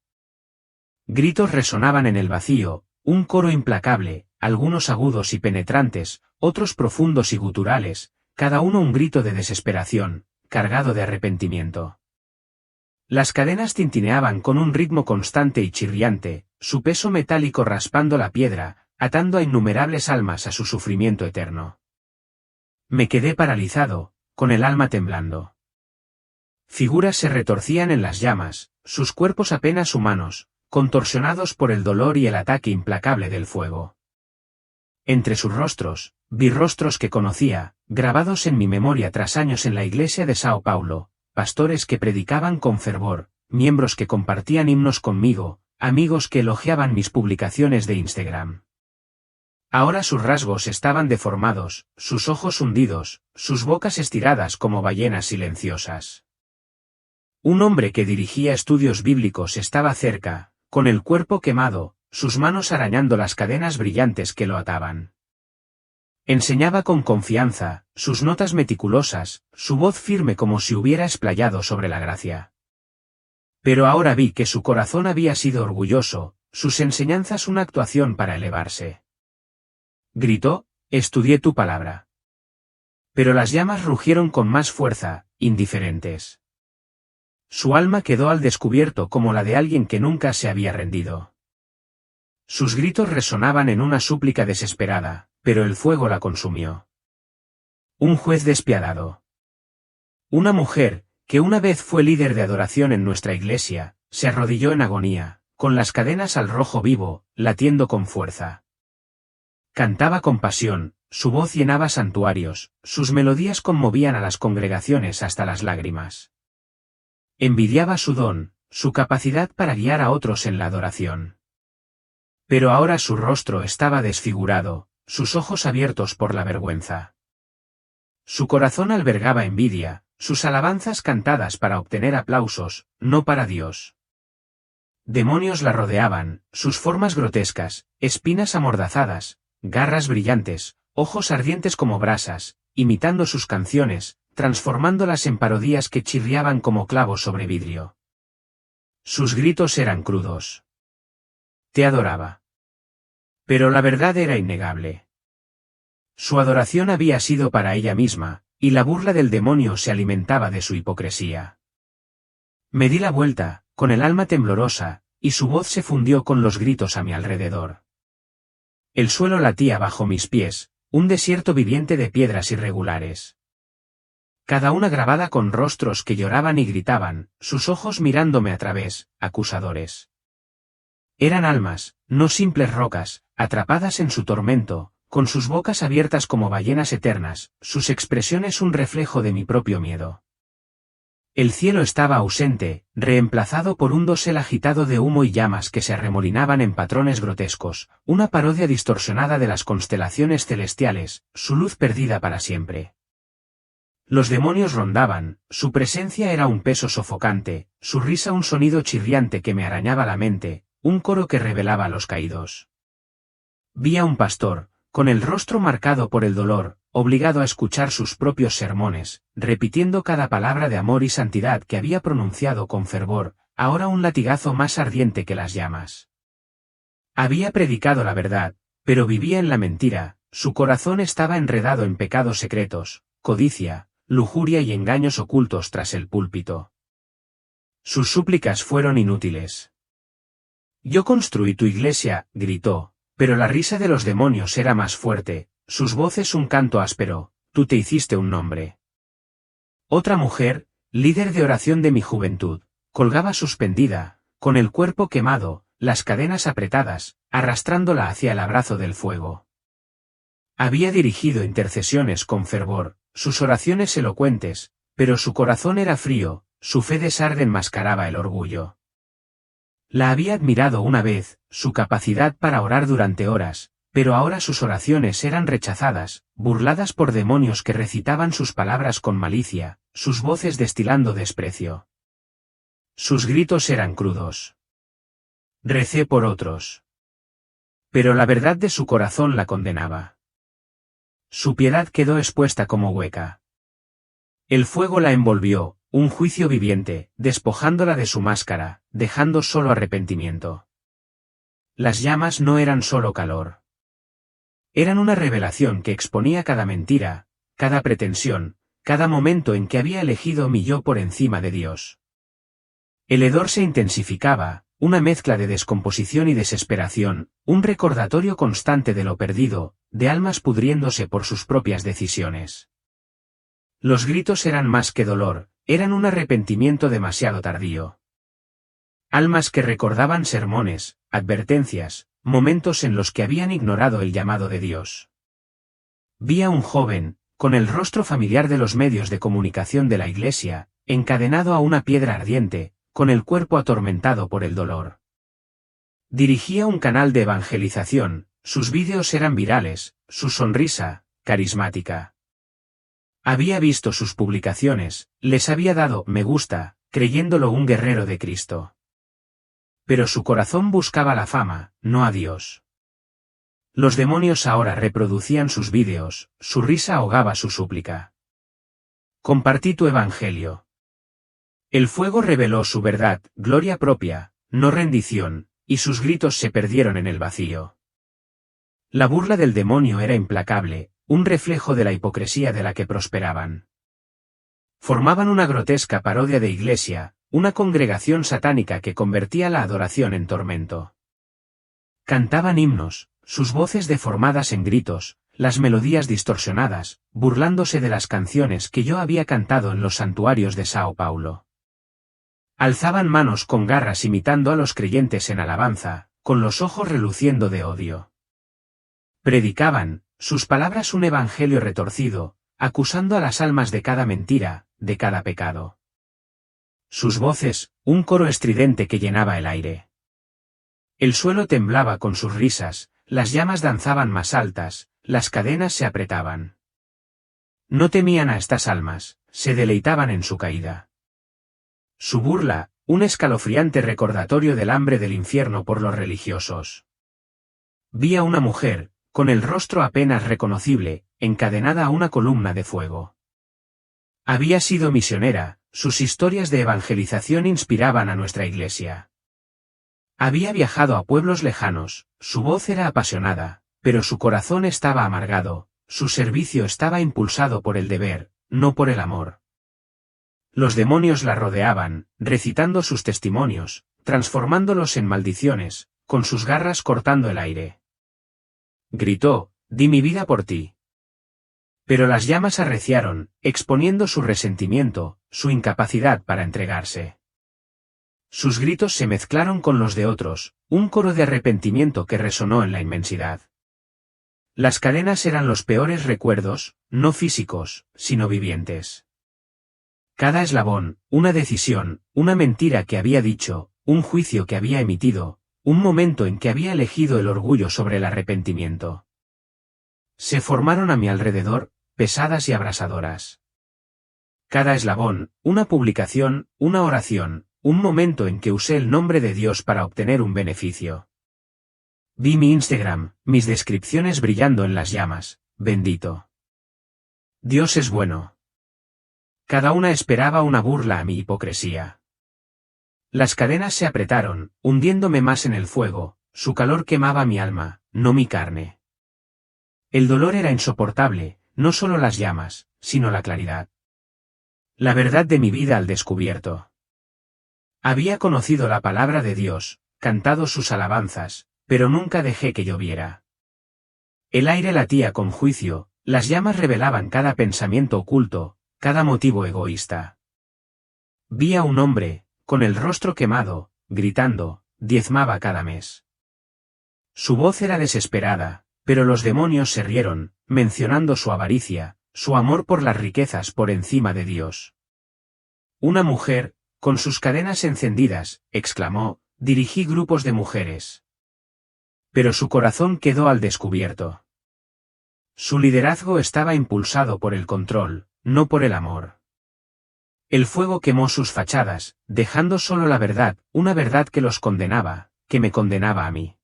[SPEAKER 1] Gritos resonaban en el vacío, un coro implacable, algunos agudos y penetrantes, otros profundos y guturales, cada uno un grito de desesperación, cargado de arrepentimiento. Las cadenas tintineaban con un ritmo constante y chirriante, su peso metálico raspando la piedra, atando a innumerables almas a su sufrimiento eterno. Me quedé paralizado, con el alma temblando. Figuras se retorcían en las llamas, sus cuerpos apenas humanos, contorsionados por el dolor y el ataque implacable del fuego. Entre sus rostros, vi rostros que conocía, grabados en mi memoria tras años en la iglesia de Sao Paulo, pastores que predicaban con fervor, miembros que compartían himnos conmigo, amigos que elogiaban mis publicaciones de Instagram. Ahora sus rasgos estaban deformados, sus ojos hundidos, sus bocas estiradas como ballenas silenciosas. Un hombre que dirigía estudios bíblicos estaba cerca, con el cuerpo quemado, sus manos arañando las cadenas brillantes que lo ataban. Enseñaba con confianza, sus notas meticulosas, su voz firme como si hubiera explayado sobre la gracia. Pero ahora vi que su corazón había sido orgulloso, sus enseñanzas una actuación para elevarse. Gritó, estudié tu palabra. Pero las llamas rugieron con más fuerza, indiferentes. Su alma quedó al descubierto como la de alguien que nunca se había rendido. Sus gritos resonaban en una súplica desesperada, pero el fuego la consumió. Un juez despiadado. Una mujer, que una vez fue líder de adoración en nuestra iglesia, se arrodilló en agonía, con las cadenas al rojo vivo, latiendo con fuerza. Cantaba con pasión, su voz llenaba santuarios, sus melodías conmovían a las congregaciones hasta las lágrimas. Envidiaba su don, su capacidad para guiar a otros en la adoración. Pero ahora su rostro estaba desfigurado, sus ojos abiertos por la vergüenza. Su corazón albergaba envidia, sus alabanzas cantadas para obtener aplausos, no para Dios. Demonios la rodeaban, sus formas grotescas, espinas amordazadas, garras brillantes, ojos ardientes como brasas, imitando sus canciones, transformándolas en parodías que chirriaban como clavos sobre vidrio. Sus gritos eran crudos. Te adoraba. Pero la verdad era innegable. Su adoración había sido para ella misma, y la burla del demonio se alimentaba de su hipocresía. Me di la vuelta, con el alma temblorosa, y su voz se fundió con los gritos a mi alrededor. El suelo latía bajo mis pies, un desierto viviente de piedras irregulares. Cada una grabada con rostros que lloraban y gritaban, sus ojos mirándome a través, acusadores. Eran almas, no simples rocas, atrapadas en su tormento, con sus bocas abiertas como ballenas eternas, sus expresiones un reflejo de mi propio miedo. El cielo estaba ausente, reemplazado por un dosel agitado de humo y llamas que se arremolinaban en patrones grotescos, una parodia distorsionada de las constelaciones celestiales, su luz perdida para siempre. Los demonios rondaban, su presencia era un peso sofocante, su risa un sonido chirriante que me arañaba la mente, un coro que revelaba a los caídos. Vi a un pastor, con el rostro marcado por el dolor, obligado a escuchar sus propios sermones, repitiendo cada palabra de amor y santidad que había pronunciado con fervor, ahora un latigazo más ardiente que las llamas. Había predicado la verdad, pero vivía en la mentira, su corazón estaba enredado en pecados secretos, codicia, lujuria y engaños ocultos tras el púlpito. Sus súplicas fueron inútiles. Yo construí tu iglesia, gritó, pero la risa de los demonios era más fuerte, sus voces un canto áspero, tú te hiciste un nombre. Otra mujer, líder de oración de mi juventud, colgaba suspendida, con el cuerpo quemado, las cadenas apretadas, arrastrándola hacia el abrazo del fuego. Había dirigido intercesiones con fervor, sus oraciones elocuentes, pero su corazón era frío, su fe de sarde enmascaraba el orgullo. La había admirado una vez, su capacidad para orar durante horas, pero ahora sus oraciones eran rechazadas, burladas por demonios que recitaban sus palabras con malicia, sus voces destilando desprecio. Sus gritos eran crudos. Recé por otros. Pero la verdad de su corazón la condenaba. Su piedad quedó expuesta como hueca. El fuego la envolvió, un juicio viviente, despojándola de su máscara, dejando solo arrepentimiento. Las llamas no eran solo calor. Eran una revelación que exponía cada mentira, cada pretensión, cada momento en que había elegido mi yo por encima de Dios. El hedor se intensificaba, una mezcla de descomposición y desesperación, un recordatorio constante de lo perdido, de almas pudriéndose por sus propias decisiones. Los gritos eran más que dolor, eran un arrepentimiento demasiado tardío. Almas que recordaban sermones, advertencias, momentos en los que habían ignorado el llamado de Dios. Vi a un joven, con el rostro familiar de los medios de comunicación de la iglesia, encadenado a una piedra ardiente, con el cuerpo atormentado por el dolor. Dirigía un canal de evangelización, sus vídeos eran virales, su sonrisa, carismática. Había visto sus publicaciones, les había dado me gusta, creyéndolo un guerrero de Cristo. Pero su corazón buscaba la fama, no a Dios. Los demonios ahora reproducían sus vídeos, su risa ahogaba su súplica. Compartí tu evangelio. El fuego reveló su verdad, gloria propia, no rendición, y sus gritos se perdieron en el vacío. La burla del demonio era implacable, un reflejo de la hipocresía de la que prosperaban. Formaban una grotesca parodia de iglesia, una congregación satánica que convertía la adoración en tormento. Cantaban himnos, sus voces deformadas en gritos, las melodías distorsionadas, burlándose de las canciones que yo había cantado en los santuarios de Sao Paulo. Alzaban manos con garras imitando a los creyentes en alabanza, con los ojos reluciendo de odio. Predicaban, sus palabras un evangelio retorcido, acusando a las almas de cada mentira, de cada pecado. Sus voces, un coro estridente que llenaba el aire. El suelo temblaba con sus risas, las llamas danzaban más altas, las cadenas se apretaban. No temían a estas almas, se deleitaban en su caída. Su burla, un escalofriante recordatorio del hambre del infierno por los religiosos. Vi a una mujer, con el rostro apenas reconocible, encadenada a una columna de fuego. Había sido misionera, sus historias de evangelización inspiraban a nuestra iglesia. Había viajado a pueblos lejanos, su voz era apasionada, pero su corazón estaba amargado, su servicio estaba impulsado por el deber, no por el amor. Los demonios la rodeaban, recitando sus testimonios, transformándolos en maldiciones, con sus garras cortando el aire. Gritó, «Di mi vida por ti». Pero las llamas arreciaron, exponiendo su resentimiento, su incapacidad para entregarse. Sus gritos se mezclaron con los de otros, un coro de arrepentimiento que resonó en la inmensidad. Las cadenas eran los peores recuerdos, no físicos, sino vivientes. Cada eslabón, una decisión, una mentira que había dicho, un juicio que había emitido, un momento en que había elegido el orgullo sobre el arrepentimiento. Se formaron a mi alrededor, pesadas y abrasadoras. Cada eslabón, una publicación, una oración, un momento en que usé el nombre de Dios para obtener un beneficio. Vi mi Instagram, mis descripciones brillando en las llamas, bendito. Dios es bueno. Cada una esperaba una burla a mi hipocresía. Las cadenas se apretaron, hundiéndome más en el fuego, su calor quemaba mi alma, no mi carne. El dolor era insoportable, no solo las llamas, sino la claridad. La verdad de mi vida al descubierto. Había conocido la palabra de Dios, cantado sus alabanzas, pero nunca dejé que lloviera. El aire latía con juicio, las llamas revelaban cada pensamiento oculto, cada motivo egoísta. Vi a un hombre, con el rostro quemado, gritando, diezmaba cada mes. Su voz era desesperada, pero los demonios se rieron, mencionando su avaricia, su amor por las riquezas por encima de Dios. Una mujer, con sus cadenas encendidas, exclamó, dirigí grupos de mujeres. Pero su corazón quedó al descubierto. Su liderazgo estaba impulsado por el control, no por el amor. El fuego quemó sus fachadas, dejando solo la verdad, una verdad que los condenaba, que me condenaba a mí.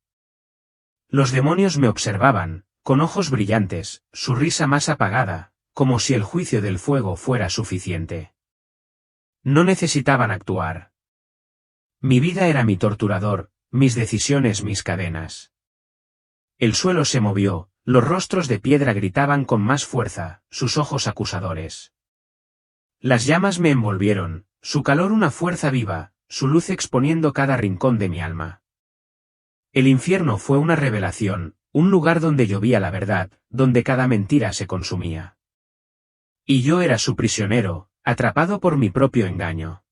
[SPEAKER 1] Los demonios me observaban, con ojos brillantes, su risa más apagada, como si el juicio del fuego fuera suficiente. No necesitaban actuar. Mi vida era mi torturador, mis decisiones mis cadenas. El suelo se movió, los rostros de piedra gritaban con más fuerza, sus ojos acusadores. Las llamas me envolvieron, su calor una fuerza viva, su luz exponiendo cada rincón de mi alma. El infierno fue una revelación, un lugar donde llovía la verdad, donde cada mentira se consumía. Y yo era su prisionero, atrapado por mi propio engaño.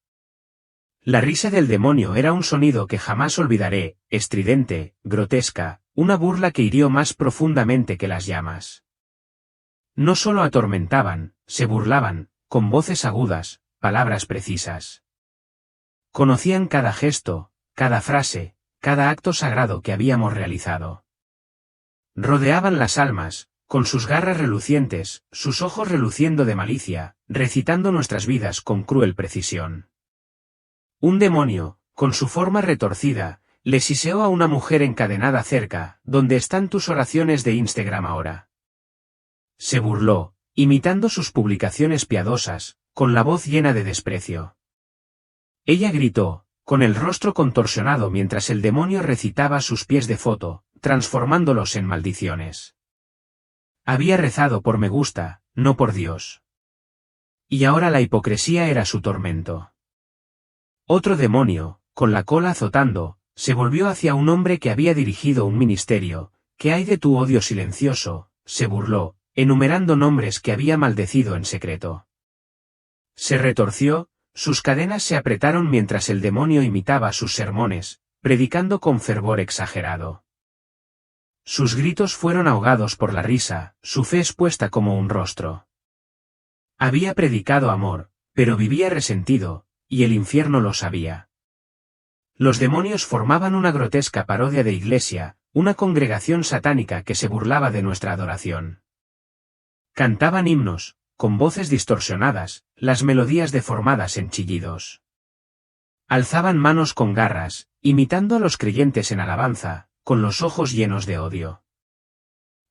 [SPEAKER 1] La risa del demonio era un sonido que jamás olvidaré, estridente, grotesca, una burla que hirió más profundamente que las llamas. No solo atormentaban, se burlaban, con voces agudas, palabras precisas. Conocían cada gesto, cada frase, cada acto sagrado que habíamos realizado. Rodeaban las almas, con sus garras relucientes, sus ojos reluciendo de malicia, recitando nuestras vidas con cruel precisión. Un demonio, con su forma retorcida, le siseó a una mujer encadenada cerca, donde están tus oraciones de Instagram ahora. Se burló, imitando sus publicaciones piadosas, con la voz llena de desprecio. Ella gritó, con el rostro contorsionado mientras el demonio recitaba sus pies de foto, transformándolos en maldiciones. Había rezado por me gusta, no por Dios. Y ahora la hipocresía era su tormento. Otro demonio, con la cola azotando, se volvió hacia un hombre que había dirigido un ministerio. ¿Qué hay de tu odio silencioso?, se burló, enumerando nombres que había maldecido en secreto. Se retorció, sus cadenas se apretaron mientras el demonio imitaba sus sermones, predicando con fervor exagerado. Sus gritos fueron ahogados por la risa, su fe expuesta como un rostro. Había predicado amor, pero vivía resentido, y el infierno lo sabía. Los demonios formaban una grotesca parodia de iglesia, una congregación satánica que se burlaba de nuestra adoración. Cantaban himnos, con voces distorsionadas, las melodías deformadas en chillidos. Alzaban manos con garras, imitando a los creyentes en alabanza, con los ojos llenos de odio.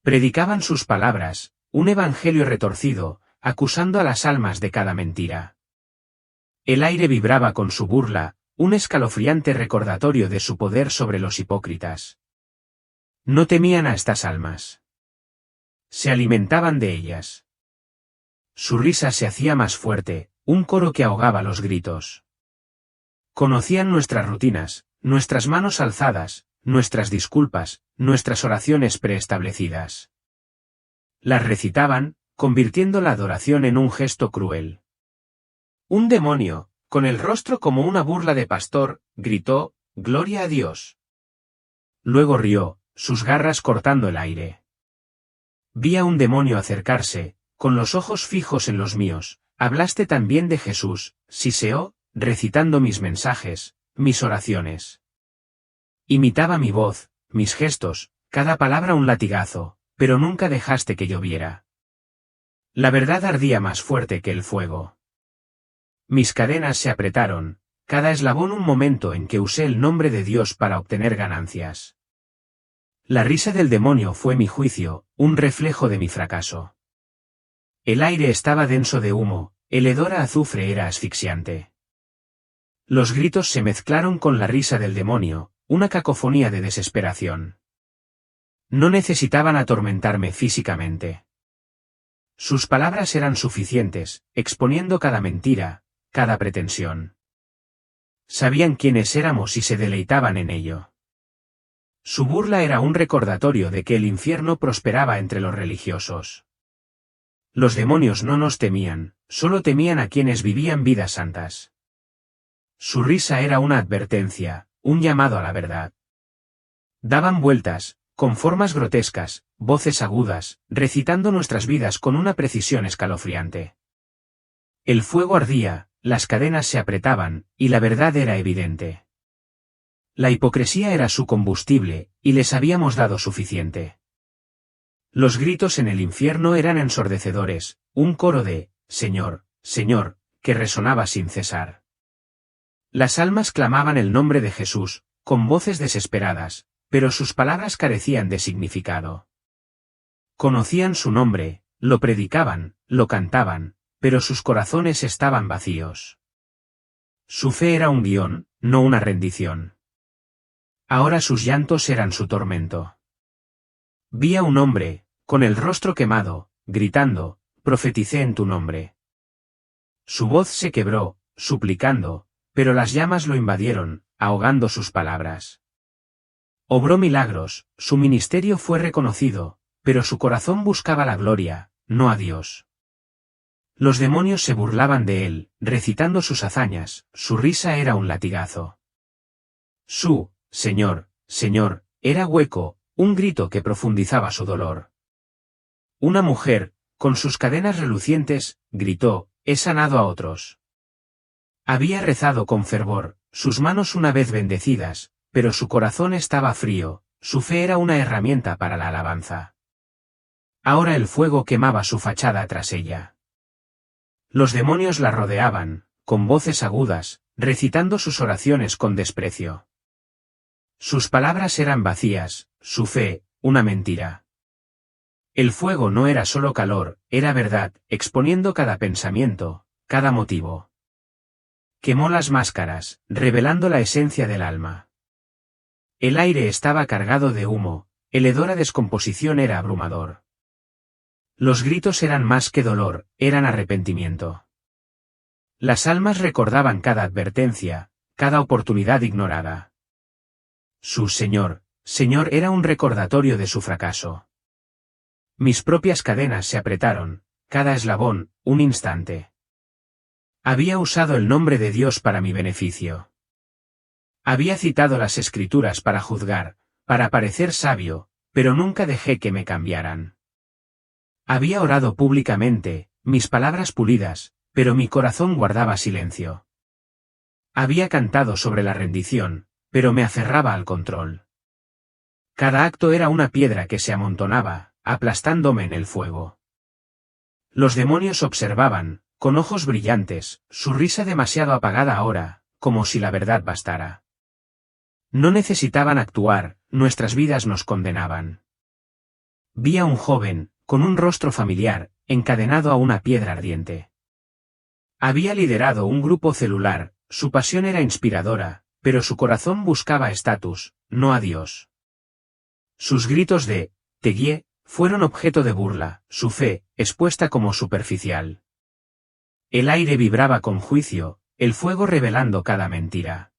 [SPEAKER 1] Predicaban sus palabras, un evangelio retorcido, acusando a las almas de cada mentira. El aire vibraba con su burla, un escalofriante recordatorio de su poder sobre los hipócritas. No temían a estas almas. Se alimentaban de ellas. Su risa se hacía más fuerte, un coro que ahogaba los gritos. Conocían nuestras rutinas, nuestras manos alzadas, nuestras disculpas, nuestras oraciones preestablecidas. Las recitaban, convirtiendo la adoración en un gesto cruel. Un demonio, con el rostro como una burla de pastor, gritó, «Gloria a Dios». Luego rió, sus garras cortando el aire. Vi a un demonio acercarse, con los ojos fijos en los míos. «Hablaste también de Jesús, siseó, recitando mis mensajes, mis oraciones». Imitaba mi voz, mis gestos, cada palabra un latigazo, pero nunca dejaste que lloviera. La verdad ardía más fuerte que el fuego. Mis cadenas se apretaron, cada eslabón un momento en que usé el nombre de Dios para obtener ganancias. La risa del demonio fue mi juicio, un reflejo de mi fracaso. El aire estaba denso de humo, el hedor a azufre era asfixiante. Los gritos se mezclaron con la risa del demonio, una cacofonía de desesperación. No necesitaban atormentarme físicamente. Sus palabras eran suficientes, exponiendo cada mentira, cada pretensión. Sabían quiénes éramos y se deleitaban en ello. Su burla era un recordatorio de que el infierno prosperaba entre los religiosos. Los demonios no nos temían, solo temían a quienes vivían vidas santas. Su risa era una advertencia, un llamado a la verdad. Daban vueltas, con formas grotescas, voces agudas, recitando nuestras vidas con una precisión escalofriante. El fuego ardía, las cadenas se apretaban, y la verdad era evidente. La hipocresía era su combustible, y les habíamos dado suficiente. Los gritos en el infierno eran ensordecedores, un coro de «Señor, Señor», que resonaba sin cesar. Las almas clamaban el nombre de Jesús, con voces desesperadas, pero sus palabras carecían de significado. Conocían su nombre, lo predicaban, lo cantaban, pero sus corazones estaban vacíos. Su fe era un guión, no una rendición. Ahora sus llantos eran su tormento. Vi a un hombre, con el rostro quemado, gritando, «Profeticé en tu nombre». Su voz se quebró, suplicando, pero las llamas lo invadieron, ahogando sus palabras. Obró milagros, su ministerio fue reconocido, pero su corazón buscaba la gloria, no a Dios. Los demonios se burlaban de él, recitando sus hazañas, su risa era un latigazo. Su «Señor, Señor», era hueco, un grito que profundizaba su dolor. Una mujer, con sus cadenas relucientes, gritó, «He sanado a otros». Había rezado con fervor, sus manos una vez bendecidas, pero su corazón estaba frío, su fe era una herramienta para la alabanza. Ahora el fuego quemaba su fachada tras ella. Los demonios la rodeaban, con voces agudas, recitando sus oraciones con desprecio. Sus palabras eran vacías, su fe, una mentira. El fuego no era solo calor, era verdad, exponiendo cada pensamiento, cada motivo. Quemó las máscaras, revelando la esencia del alma. El aire estaba cargado de humo, el hedor a descomposición era abrumador. Los gritos eran más que dolor, eran arrepentimiento. Las almas recordaban cada advertencia, cada oportunidad ignorada. Su Señor, Señor era un recordatorio de su fracaso. Mis propias cadenas se apretaron, cada eslabón, un instante. Había usado el nombre de Dios para mi beneficio. Había citado las Escrituras para juzgar, para parecer sabio, pero nunca dejé que me cambiaran. Había orado públicamente, mis palabras pulidas, pero mi corazón guardaba silencio. Había cantado sobre la rendición, pero me aferraba al control. Cada acto era una piedra que se amontonaba, aplastándome en el fuego. Los demonios observaban, con ojos brillantes, su risa demasiado apagada ahora, como si la verdad bastara. No necesitaban actuar, nuestras vidas nos condenaban. Vi a un joven, con un rostro familiar, encadenado a una piedra ardiente. Había liderado un grupo celular, su pasión era inspiradora, pero su corazón buscaba estatus, no a Dios. Sus gritos de «te guié» fueron objeto de burla, su fe, expuesta como superficial. El aire vibraba con juicio, el fuego revelando cada mentira.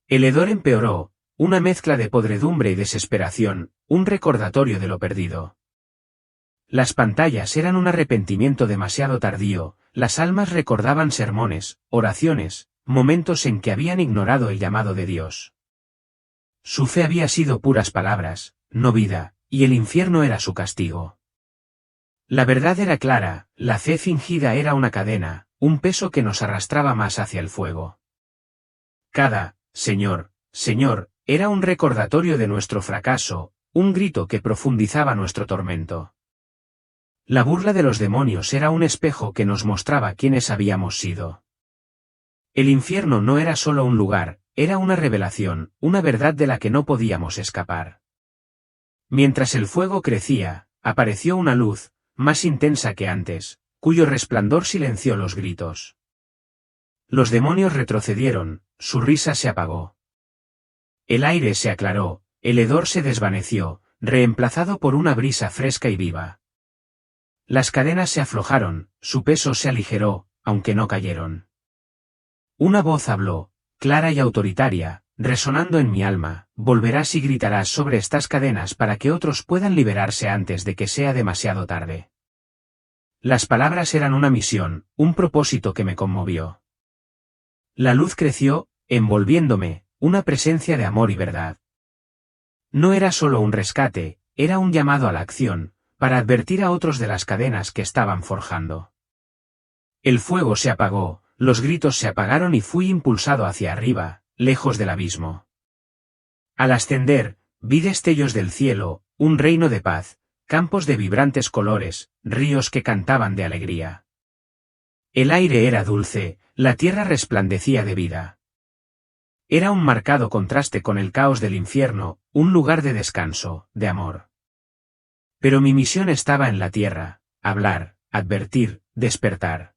[SPEAKER 1] El hedor empeoró, una mezcla de podredumbre y desesperación, un recordatorio de lo perdido. Las pantallas eran un arrepentimiento demasiado tardío, las almas recordaban sermones, oraciones, momentos en que habían ignorado el llamado de Dios. Su fe había sido puras palabras, no vida, y el infierno era su castigo. La verdad era clara, la fe fingida era una cadena, un peso que nos arrastraba más hacia el fuego. Cada Señor, Señor, era un recordatorio de nuestro fracaso, un grito que profundizaba nuestro tormento. La burla de los demonios era un espejo que nos mostraba quiénes habíamos sido. El infierno no era solo un lugar, era una revelación, una verdad de la que no podíamos escapar. Mientras el fuego crecía, apareció una luz, más intensa que antes, cuyo resplandor silenció los gritos. Los demonios retrocedieron, su risa se apagó. El aire se aclaró, el hedor se desvaneció, reemplazado por una brisa fresca y viva. Las cadenas se aflojaron, su peso se aligeró, aunque no cayeron. Una voz habló, clara y autoritaria, resonando en mi alma: volverás y gritarás sobre estas cadenas para que otros puedan liberarse antes de que sea demasiado tarde. Las palabras eran una misión, un propósito que me conmovió. La luz creció, envolviéndome, una presencia de amor y verdad. No era solo un rescate, era un llamado a la acción, para advertir a otros de las cadenas que estaban forjando. El fuego se apagó, los gritos se apagaron y fui impulsado hacia arriba, lejos del abismo. Al ascender, vi destellos del cielo, un reino de paz, campos de vibrantes colores, ríos que cantaban de alegría. El aire era dulce, la tierra resplandecía de vida. Era un marcado contraste con el caos del infierno, un lugar de descanso, de amor. Pero mi misión estaba en la tierra: hablar, advertir, despertar.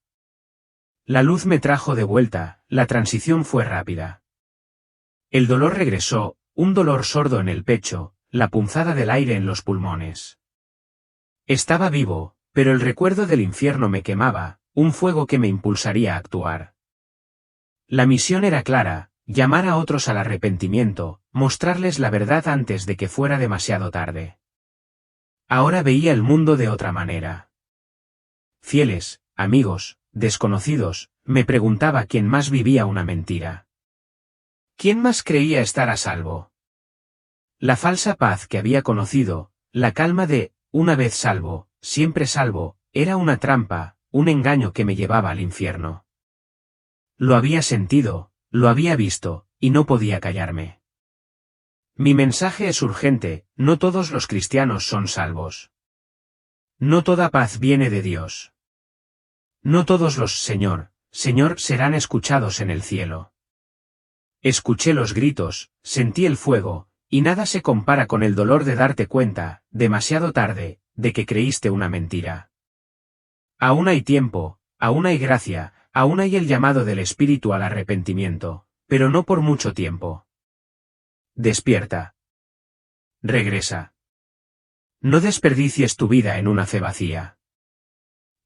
[SPEAKER 1] La luz me trajo de vuelta, la transición fue rápida. El dolor regresó, un dolor sordo en el pecho, la punzada del aire en los pulmones. Estaba vivo, pero el recuerdo del infierno me quemaba, un fuego que me impulsaría a actuar. La misión era clara: llamar a otros al arrepentimiento, mostrarles la verdad antes de que fuera demasiado tarde. Ahora veía el mundo de otra manera. Fieles, amigos, desconocidos, me preguntaba quién más vivía una mentira. ¿Quién más creía estar a salvo? La falsa paz que había conocido, la calma de una vez salvo, siempre salvo, era una trampa, un engaño que me llevaba al infierno. Lo había sentido, lo había visto, y no podía callarme. Mi mensaje es urgente: no todos los cristianos son salvos. No toda paz viene de Dios. No todos los Señor, Señor serán escuchados en el cielo. Escuché los gritos, sentí el fuego, y nada se compara con el dolor de darte cuenta, demasiado tarde, de que creíste una mentira. Aún hay tiempo, aún hay gracia, aún hay el llamado del Espíritu al arrepentimiento, pero no por mucho tiempo. Despierta. Regresa. No desperdicies tu vida en una fe vacía.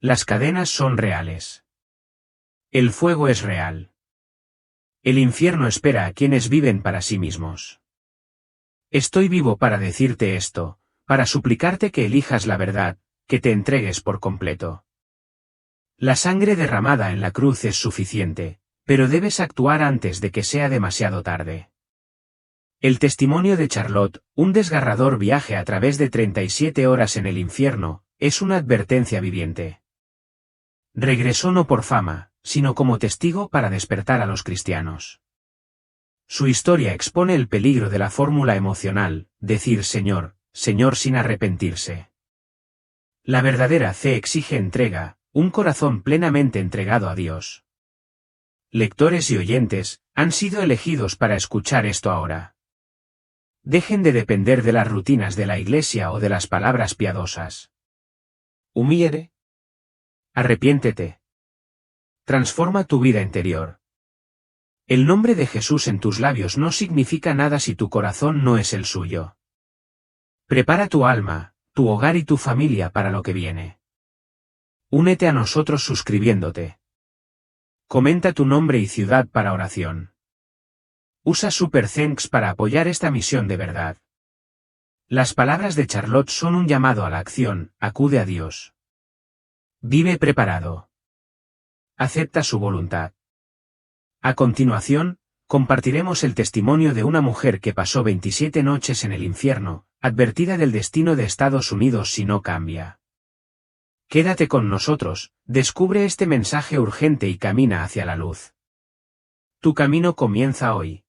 [SPEAKER 1] Las cadenas son reales. El fuego es real. El infierno espera a quienes viven para sí mismos. Estoy vivo para decirte esto, para suplicarte que elijas la verdad, que te entregues por completo. La sangre derramada en la cruz es suficiente, pero debes actuar antes de que sea demasiado tarde. El testimonio de Charlotte, un desgarrador viaje a través de 37 horas en el infierno, es una advertencia viviente. Regresó no por fama, sino como testigo para despertar a los cristianos. Su historia expone el peligro de la fórmula emocional: decir Señor, Señor sin arrepentirse. La verdadera fe exige entrega, un corazón plenamente entregado a Dios. Lectores y oyentes, han sido elegidos para escuchar esto ahora. Dejen de depender de las rutinas de la iglesia o de las palabras piadosas. Humíllate. Arrepiéntete. transforma tu vida interior. El nombre de Jesús en tus labios no significa nada si tu corazón no es el suyo. Prepara tu alma, tu hogar y tu familia para lo que viene. Únete a nosotros suscribiéndote. Comenta tu nombre y ciudad para oración. Usa Super Thanks para apoyar esta misión de verdad. Las palabras de Charlotte son un llamado a la acción, acude a Dios. Vive preparado. Acepta su voluntad. A continuación, compartiremos el testimonio de una mujer que pasó 27 noches en el infierno, advertida del destino de Estados Unidos si no cambia. Quédate con nosotros, descubre este mensaje urgente y camina hacia la luz. Tu camino comienza hoy.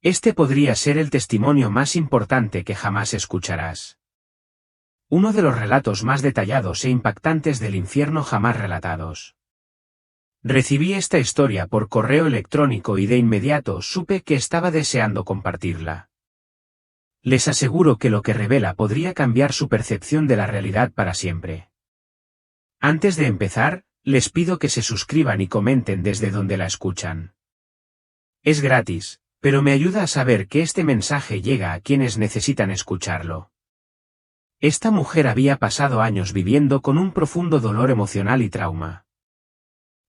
[SPEAKER 1] Este podría ser el testimonio más importante que jamás escucharás. Uno de los relatos más detallados e impactantes del infierno jamás relatados. Recibí esta historia por correo electrónico y de inmediato supe que estaba deseando compartirla. Les aseguro que lo que revela podría cambiar su percepción de la realidad para siempre. Antes de empezar, les pido que se suscriban y comenten desde donde la escuchan. Es gratis, pero me ayuda a saber que este mensaje llega a quienes necesitan escucharlo. Esta mujer había pasado años viviendo con un profundo dolor emocional y trauma.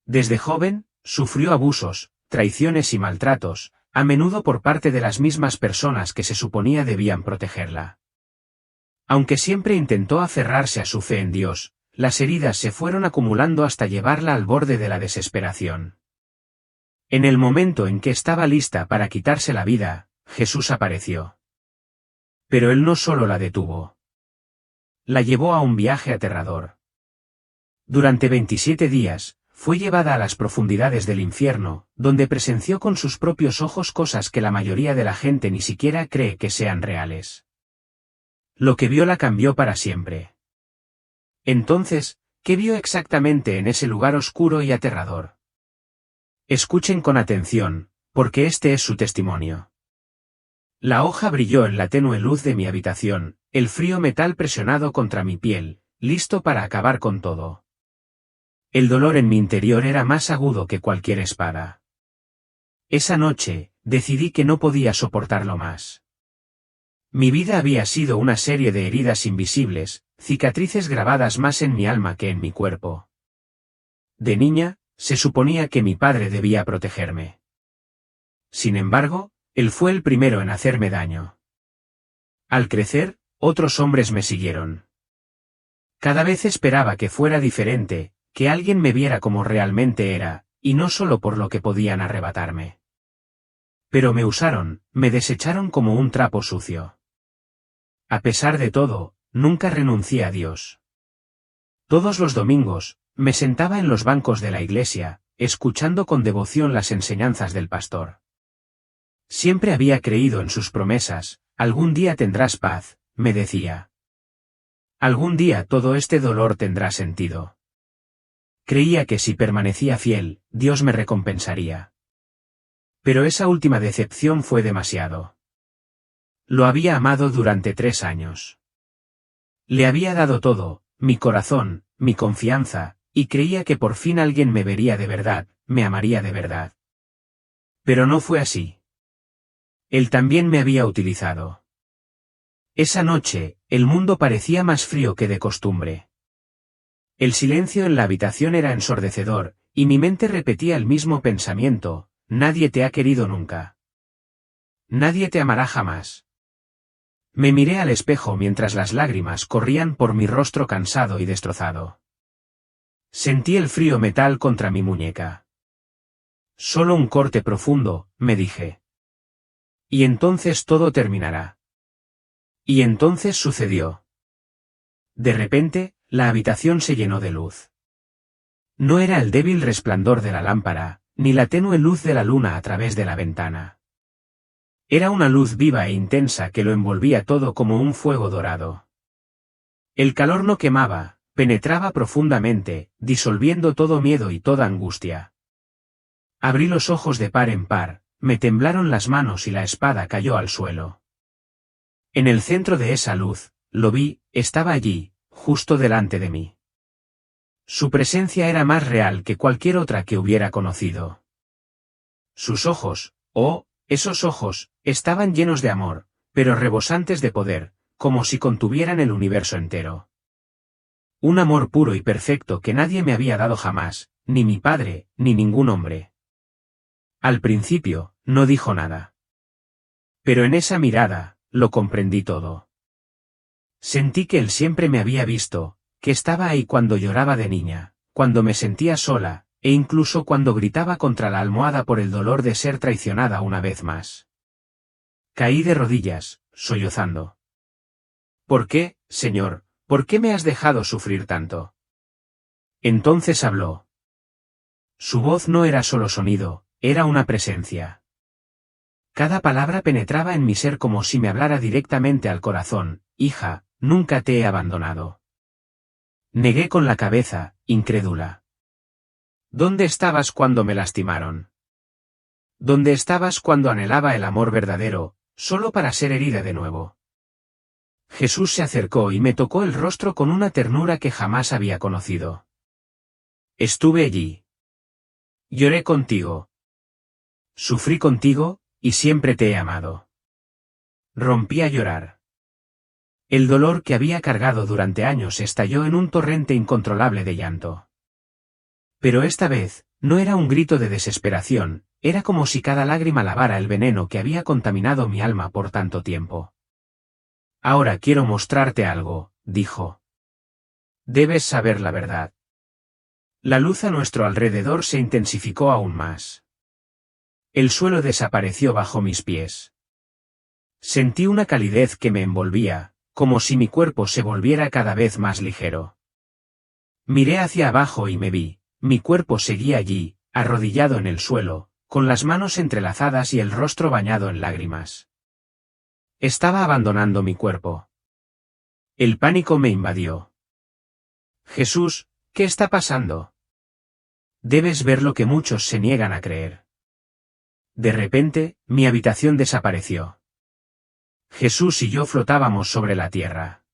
[SPEAKER 1] Desde joven, sufrió abusos, traiciones y maltratos, a menudo por parte de las mismas personas que se suponía debían protegerla. Aunque siempre intentó aferrarse a su fe en Dios, las heridas se fueron acumulando hasta llevarla al borde de la desesperación. En el momento en que estaba lista para quitarse la vida, Jesús apareció. Pero él no solo la detuvo. La llevó a un viaje aterrador. Durante 27 días, fue llevada a las profundidades del infierno, donde presenció con sus propios ojos cosas que la mayoría de la gente ni siquiera cree que sean reales. Lo que vio la cambió para siempre. Entonces, ¿qué vio exactamente en ese lugar oscuro y aterrador? Escuchen con atención, porque este es su testimonio. La hoja brilló en la tenue luz de mi habitación, el frío metal presionado contra mi piel, listo para acabar con todo. El dolor en mi interior era más agudo que cualquier espada. Esa noche, decidí que no podía soportarlo más. Mi vida había sido una serie de heridas invisibles, cicatrices grabadas más en mi alma que en mi cuerpo. De niña, se suponía que mi padre debía protegerme. Sin embargo, él fue el primero en hacerme daño. Al crecer, otros hombres me siguieron. Cada vez esperaba que fuera diferente, que alguien me viera como realmente era, y no solo por lo que podían arrebatarme. Pero me usaron, me desecharon como un trapo sucio. A pesar de todo, nunca renuncié a Dios. Todos los domingos, me sentaba en los bancos de la iglesia, escuchando con devoción las enseñanzas del pastor. Siempre había creído en sus promesas, algún día tendrás paz, me decía. Algún día todo este dolor tendrá sentido. Creía que si permanecía fiel, Dios me recompensaría. Pero esa última decepción fue demasiado. Lo había amado durante 3 años. Le había dado todo, mi corazón, mi confianza, y creía que por fin alguien me vería de verdad, me amaría de verdad. Pero no fue así. Él también me había utilizado. Esa noche, el mundo parecía más frío que de costumbre. El silencio en la habitación era ensordecedor, y mi mente repetía el mismo pensamiento: nadie te ha querido nunca. Nadie te amará jamás. Me miré al espejo mientras las lágrimas corrían por mi rostro cansado y destrozado. Sentí el frío metal contra mi muñeca. Solo un corte profundo, me dije. Y entonces todo terminará. Y entonces sucedió. De repente, la habitación se llenó de luz. No era el débil resplandor de la lámpara, ni la tenue luz de la luna a través de la ventana. Era una luz viva e intensa que lo envolvía todo como un fuego dorado. El calor no quemaba, penetraba profundamente, disolviendo todo miedo y toda angustia. Abrí los ojos de par en par, me temblaron las manos y la espada cayó al suelo. En el centro de esa luz, lo vi, estaba allí, justo delante de mí. Su presencia era más real que cualquier otra que hubiera conocido. Sus ojos, esos ojos, estaban llenos de amor, pero rebosantes de poder, como si contuvieran el universo entero. Un amor puro y perfecto que nadie me había dado jamás, ni mi padre, ni ningún hombre. Al principio, no dijo nada. Pero en esa mirada, lo comprendí todo. Sentí que él siempre me había visto, que estaba ahí cuando lloraba de niña, cuando me sentía sola, e incluso cuando gritaba contra la almohada por el dolor de ser traicionada una vez más. Caí de rodillas, sollozando. ¿Por qué, Señor, por qué me has dejado sufrir tanto? Entonces habló. Su voz no era solo sonido, era una presencia. Cada palabra penetraba en mi ser como si me hablara directamente al corazón. Hija, nunca te he abandonado. Negué con la cabeza, incrédula. ¿Dónde estabas cuando me lastimaron? ¿Dónde estabas cuando anhelaba el amor verdadero, solo para ser herida de nuevo? Jesús se acercó y me tocó el rostro con una ternura que jamás había conocido. Estuve allí. Lloré contigo. Sufrí contigo, y siempre te he amado. Rompí a llorar. El dolor que había cargado durante años estalló en un torrente incontrolable de llanto. Pero esta vez, no era un grito de desesperación, era como si cada lágrima lavara el veneno que había contaminado mi alma por tanto tiempo. Ahora quiero mostrarte algo, dijo. Debes saber la verdad. La luz a nuestro alrededor se intensificó aún más. El suelo desapareció bajo mis pies. Sentí una calidez que me envolvía, como si mi cuerpo se volviera cada vez más ligero. Miré hacia abajo y me vi, mi cuerpo seguía allí, arrodillado en el suelo, con las manos entrelazadas y el rostro bañado en lágrimas. Estaba abandonando mi cuerpo. El pánico me invadió. Jesús, ¿qué está pasando? Debes ver lo que muchos se niegan a creer. De repente, mi habitación desapareció. Jesús y yo flotábamos sobre la tierra.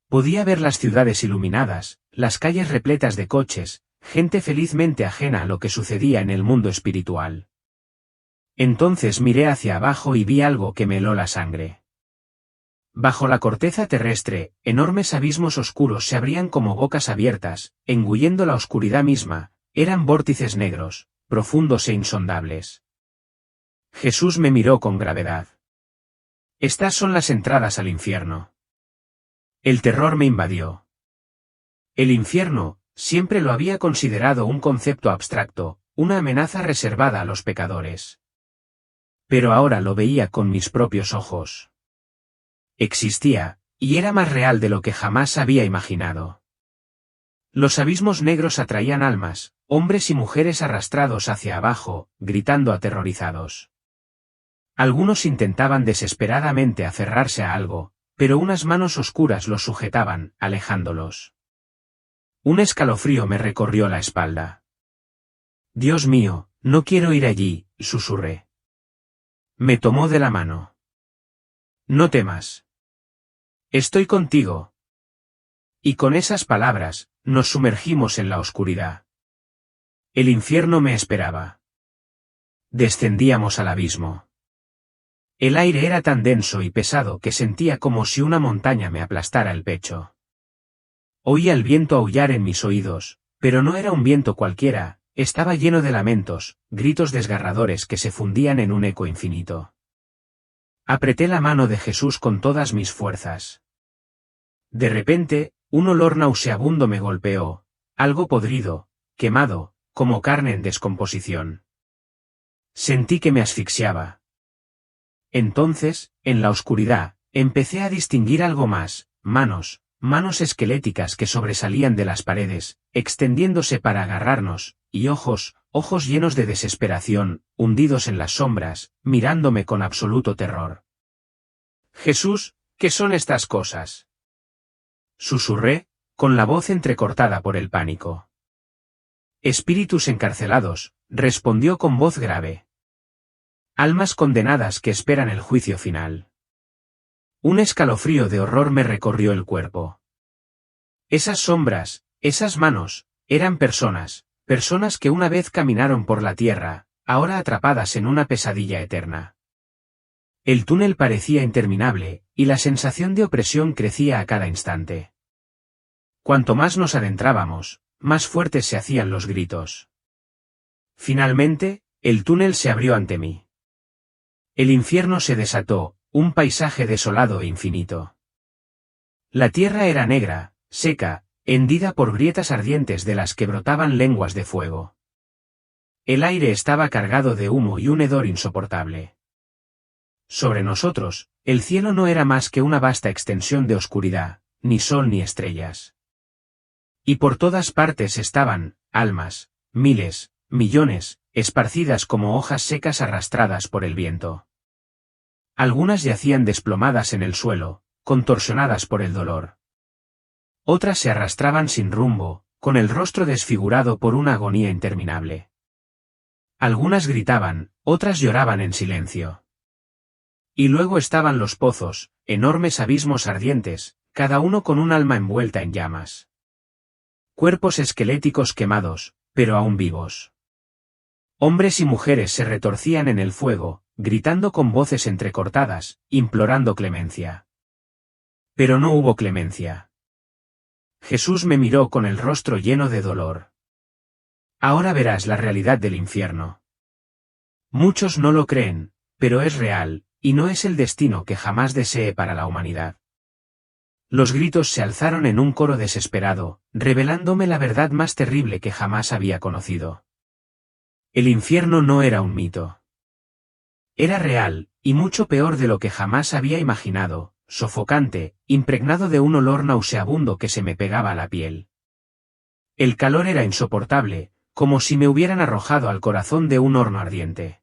[SPEAKER 1] Podía ver las ciudades iluminadas, las calles repletas de coches, gente felizmente ajena a lo que sucedía en el mundo espiritual. Entonces miré hacia abajo y vi algo que me heló la sangre. Bajo la corteza terrestre, enormes abismos oscuros se abrían como bocas abiertas, engullendo la oscuridad misma, eran vórtices negros, profundos e insondables. Jesús me miró con gravedad. Estas son las entradas al infierno. El terror me invadió. El infierno, siempre lo había considerado un concepto abstracto, una amenaza reservada a los pecadores. Pero ahora lo veía con mis propios ojos. Existía, y era más real de lo que jamás había imaginado. Los abismos negros atraían almas, hombres y mujeres arrastrados hacia abajo, gritando aterrorizados. Algunos intentaban desesperadamente aferrarse a algo, pero unas manos oscuras los sujetaban, alejándolos. Un escalofrío me recorrió la espalda. Dios mío, no quiero ir allí, susurré. Me tomó de la mano. No temas. Estoy contigo. Y con esas palabras, nos sumergimos en la oscuridad. El infierno me esperaba. Descendíamos al abismo. El aire era tan denso y pesado que sentía como si una montaña me aplastara el pecho. Oía el viento aullar en mis oídos, pero no era un viento cualquiera, estaba lleno de lamentos, gritos desgarradores que se fundían en un eco infinito. Apreté la mano de Jesús con todas mis fuerzas. De repente, un olor nauseabundo me golpeó, algo podrido, quemado, como carne en descomposición. Sentí que me asfixiaba. Entonces, en la oscuridad, empecé a distinguir algo más, manos esqueléticas que sobresalían de las paredes, extendiéndose para agarrarnos, y ojos llenos de desesperación, hundidos en las sombras, mirándome con absoluto terror. Jesús, ¿qué son estas cosas? Susurré, con la voz entrecortada por el pánico. Espíritus encarcelados, respondió con voz grave. Almas condenadas que esperan el juicio final. Un escalofrío de horror me recorrió el cuerpo. Esas sombras, Esas manos, eran personas, personas que una vez caminaron por la tierra, ahora atrapadas en una pesadilla eterna. El túnel parecía interminable, y la sensación de opresión crecía a cada instante. Cuanto más nos adentrábamos, más fuertes se hacían los gritos. Finalmente, el túnel se abrió ante mí. El infierno se desató, un paisaje desolado e infinito. La tierra era negra, seca, hendida por grietas ardientes de las que brotaban lenguas de fuego. El aire estaba cargado de humo y un hedor insoportable. Sobre nosotros, el cielo no era más que una vasta extensión de oscuridad, ni sol ni estrellas. Y por todas partes estaban, almas, miles, millones, esparcidas como hojas secas arrastradas por el viento. Algunas yacían desplomadas en el suelo, contorsionadas por el dolor. Otras se arrastraban sin rumbo, con el rostro desfigurado por una agonía interminable. Algunas gritaban, otras lloraban en silencio. Y luego estaban los pozos, enormes abismos ardientes, cada uno con un alma envuelta en llamas. Cuerpos esqueléticos quemados, pero aún vivos. Hombres y mujeres se retorcían en el fuego, gritando con voces entrecortadas, implorando clemencia. Pero no hubo clemencia. Jesús me miró con el rostro lleno de dolor. Ahora verás la realidad del infierno. Muchos no lo creen, pero es real, y no es el destino que jamás deseé para la humanidad. Los gritos se alzaron en un coro desesperado, revelándome la verdad más terrible que jamás había conocido. El infierno no era un mito. Era real, y mucho peor de lo que jamás había imaginado, sofocante, impregnado de un olor nauseabundo que se me pegaba a la piel. El calor era insoportable, como si me hubieran arrojado al corazón de un horno ardiente.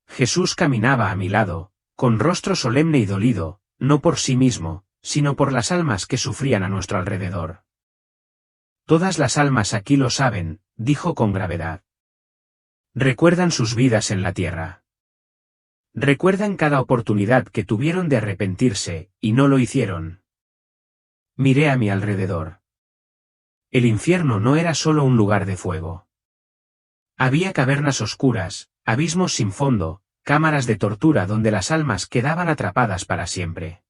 [SPEAKER 1] Jesús caminaba a mi lado, con rostro solemne y dolido, no por sí mismo, sino por las almas que sufrían a nuestro alrededor. Todas las almas aquí lo saben, dijo con gravedad. Recuerdan sus vidas en la tierra. Recuerdan cada oportunidad que tuvieron de arrepentirse, y no lo hicieron. Miré a mi alrededor. El infierno no era solo un lugar de fuego. Había cavernas oscuras, abismos sin fondo, cámaras de tortura donde las almas quedaban atrapadas para siempre.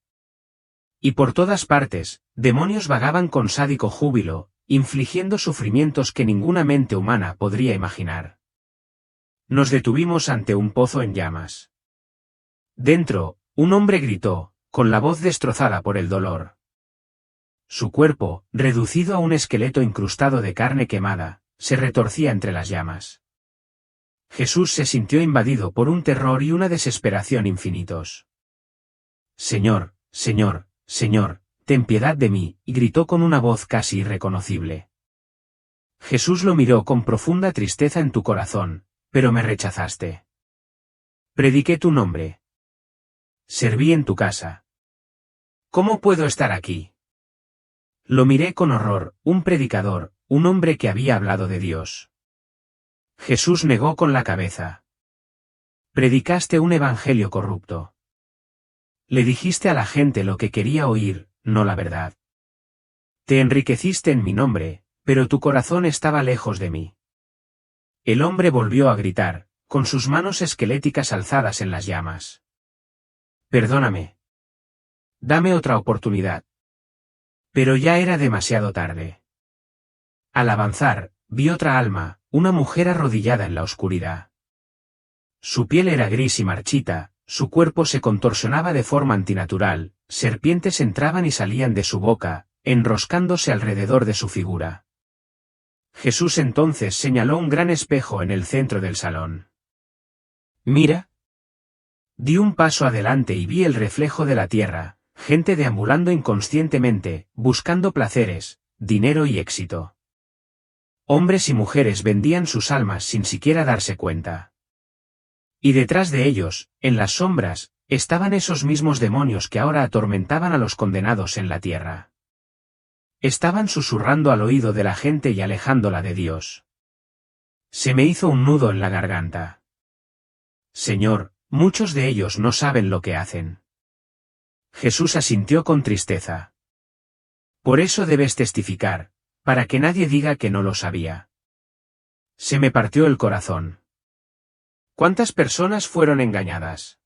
[SPEAKER 1] Y por todas partes, demonios vagaban con sádico júbilo, infligiendo sufrimientos que ninguna mente humana podría imaginar. Nos detuvimos ante un pozo en llamas. Dentro, un hombre gritó, con la voz destrozada por el dolor. Su cuerpo, reducido a un esqueleto incrustado de carne quemada, se retorcía entre las llamas. Jesús se sintió invadido por un terror y una desesperación infinitos. Señor, Señor, Señor, ten piedad de mí, y gritó con una voz casi irreconocible. Jesús lo miró con profunda tristeza en tu corazón, pero me rechazaste. Prediqué tu nombre. Serví en tu casa. ¿Cómo puedo estar aquí? Lo miré con horror, un predicador, un hombre que había hablado de Dios. Jesús negó con la cabeza. Predicaste un evangelio corrupto. Le dijiste a la gente lo que quería oír, no la verdad. Te enriqueciste en mi nombre, pero tu corazón estaba lejos de mí. El hombre volvió a gritar, con sus manos esqueléticas alzadas en las llamas. Perdóname. Dame otra oportunidad. Pero ya era demasiado tarde. Al avanzar, vi otra alma, una mujer arrodillada en la oscuridad. Su piel era gris y marchita, su cuerpo se contorsionaba de forma antinatural, serpientes entraban y salían de su boca, enroscándose alrededor de su figura. Jesús entonces señaló un gran espejo en el centro del salón. Mira. Di un paso adelante y vi el reflejo de la tierra, gente deambulando inconscientemente, buscando placeres, dinero y éxito. Hombres y mujeres vendían sus almas sin siquiera darse cuenta. Y detrás de ellos, en las sombras, estaban esos mismos demonios que ahora atormentaban a los condenados en la tierra. Estaban susurrando al oído de la gente y alejándola de Dios. Se me hizo un nudo en la garganta. Señor, muchos de ellos no saben lo que hacen. Jesús asintió con tristeza. Por eso debes testificar, para que nadie diga que no lo sabía. Se me partió el corazón. ¿Cuántas personas fueron engañadas?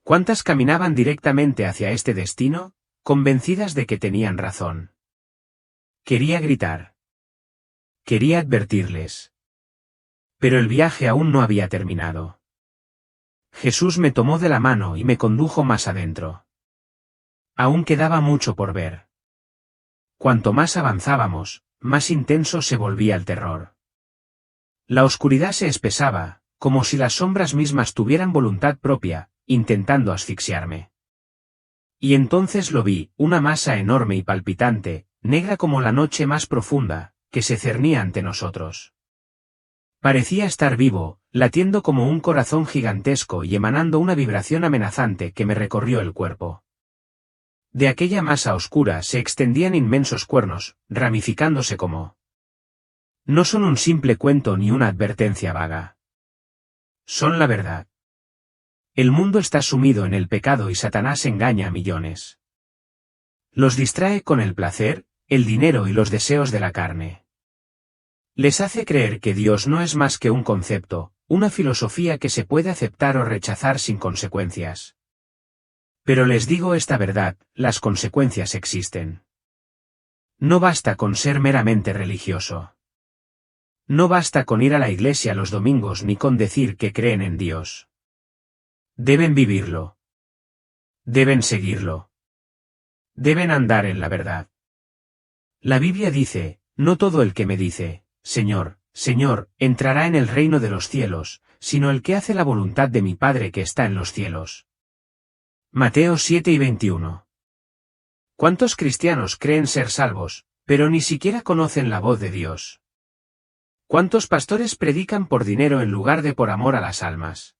[SPEAKER 1] ¿Cuántas caminaban directamente hacia este destino, convencidas de que tenían razón? Quería gritar. Quería advertirles. Pero el viaje aún no había terminado. Jesús me tomó de la mano y me condujo más adentro. Aún quedaba mucho por ver. Cuanto más avanzábamos, más intenso se volvía el terror. La oscuridad se espesaba, como si las sombras mismas tuvieran voluntad propia, intentando asfixiarme. Y entonces lo vi, una masa enorme y palpitante, negra como la noche más profunda, que se cernía ante nosotros. Parecía estar vivo, latiendo como un corazón gigantesco y emanando una vibración amenazante que me recorrió el cuerpo. De aquella masa oscura se extendían inmensos cuernos, ramificándose como... No son un simple cuento ni una advertencia vaga. Son la verdad. El mundo está sumido en el pecado y Satanás engaña a millones. Los distrae con el placer, el dinero y los deseos de la carne. Les hace creer que Dios no es más que un concepto, una filosofía que se puede aceptar o rechazar sin consecuencias. Pero les digo esta verdad, las consecuencias existen. No basta con ser meramente religioso. No basta con ir a la iglesia los domingos ni con decir que creen en Dios. Deben vivirlo. Deben seguirlo. Deben andar en la verdad. La Biblia dice, no todo el que me dice, Señor, Señor, entrará en el reino de los cielos, sino el que hace la voluntad de mi Padre que está en los cielos. Mateo 7:21. ¿Cuántos cristianos creen ser salvos, pero ni siquiera conocen la voz de Dios? ¿Cuántos pastores predican por dinero en lugar de por amor a las almas?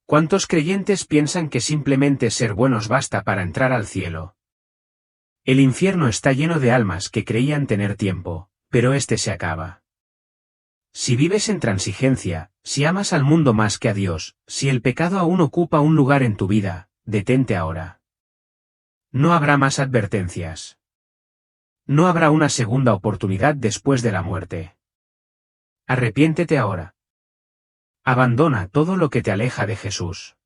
[SPEAKER 1] ¿Cuántos creyentes piensan que simplemente ser buenos basta para entrar al cielo? El infierno está lleno de almas que creían tener tiempo, pero este se acaba. Si vives en transigencia, si amas al mundo más que a Dios, si el pecado aún ocupa un lugar en tu vida, detente ahora. No habrá más advertencias. No habrá una segunda oportunidad después de la muerte. Arrepiéntete ahora. Abandona todo lo que te aleja de Jesús.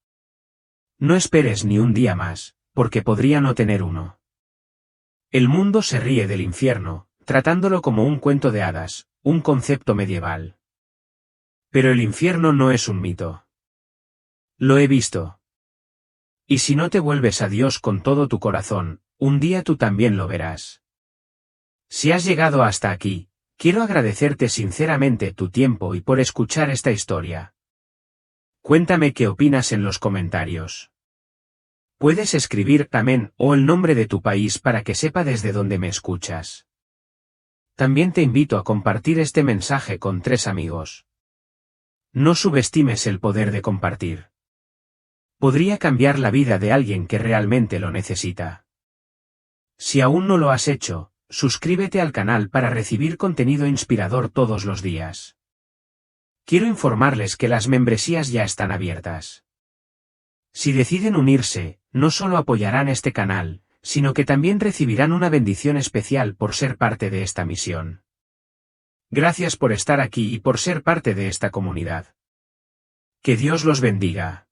[SPEAKER 1] No esperes ni un día más, porque podría no tener uno. El mundo se ríe del infierno, tratándolo como un cuento de hadas, un concepto medieval. Pero el infierno no es un mito. Lo he visto. Y si no te vuelves a Dios con todo tu corazón, un día tú también lo verás. Si has llegado hasta aquí, quiero agradecerte sinceramente tu tiempo y por escuchar esta historia. Cuéntame qué opinas en los comentarios. Puedes escribir amén o el nombre de tu país para que sepa desde dónde me escuchas. También te invito a compartir este mensaje con 3 amigos. No subestimes el poder de compartir. Podría cambiar la vida de alguien que realmente lo necesita. Si aún no lo has hecho, suscríbete al canal para recibir contenido inspirador todos los días. Quiero informarles que las membresías ya están abiertas. Si deciden unirse, no solo apoyarán este canal, sino que también recibirán una bendición especial por ser parte de esta misión. Gracias por estar aquí y por ser parte de esta comunidad. Que Dios los bendiga.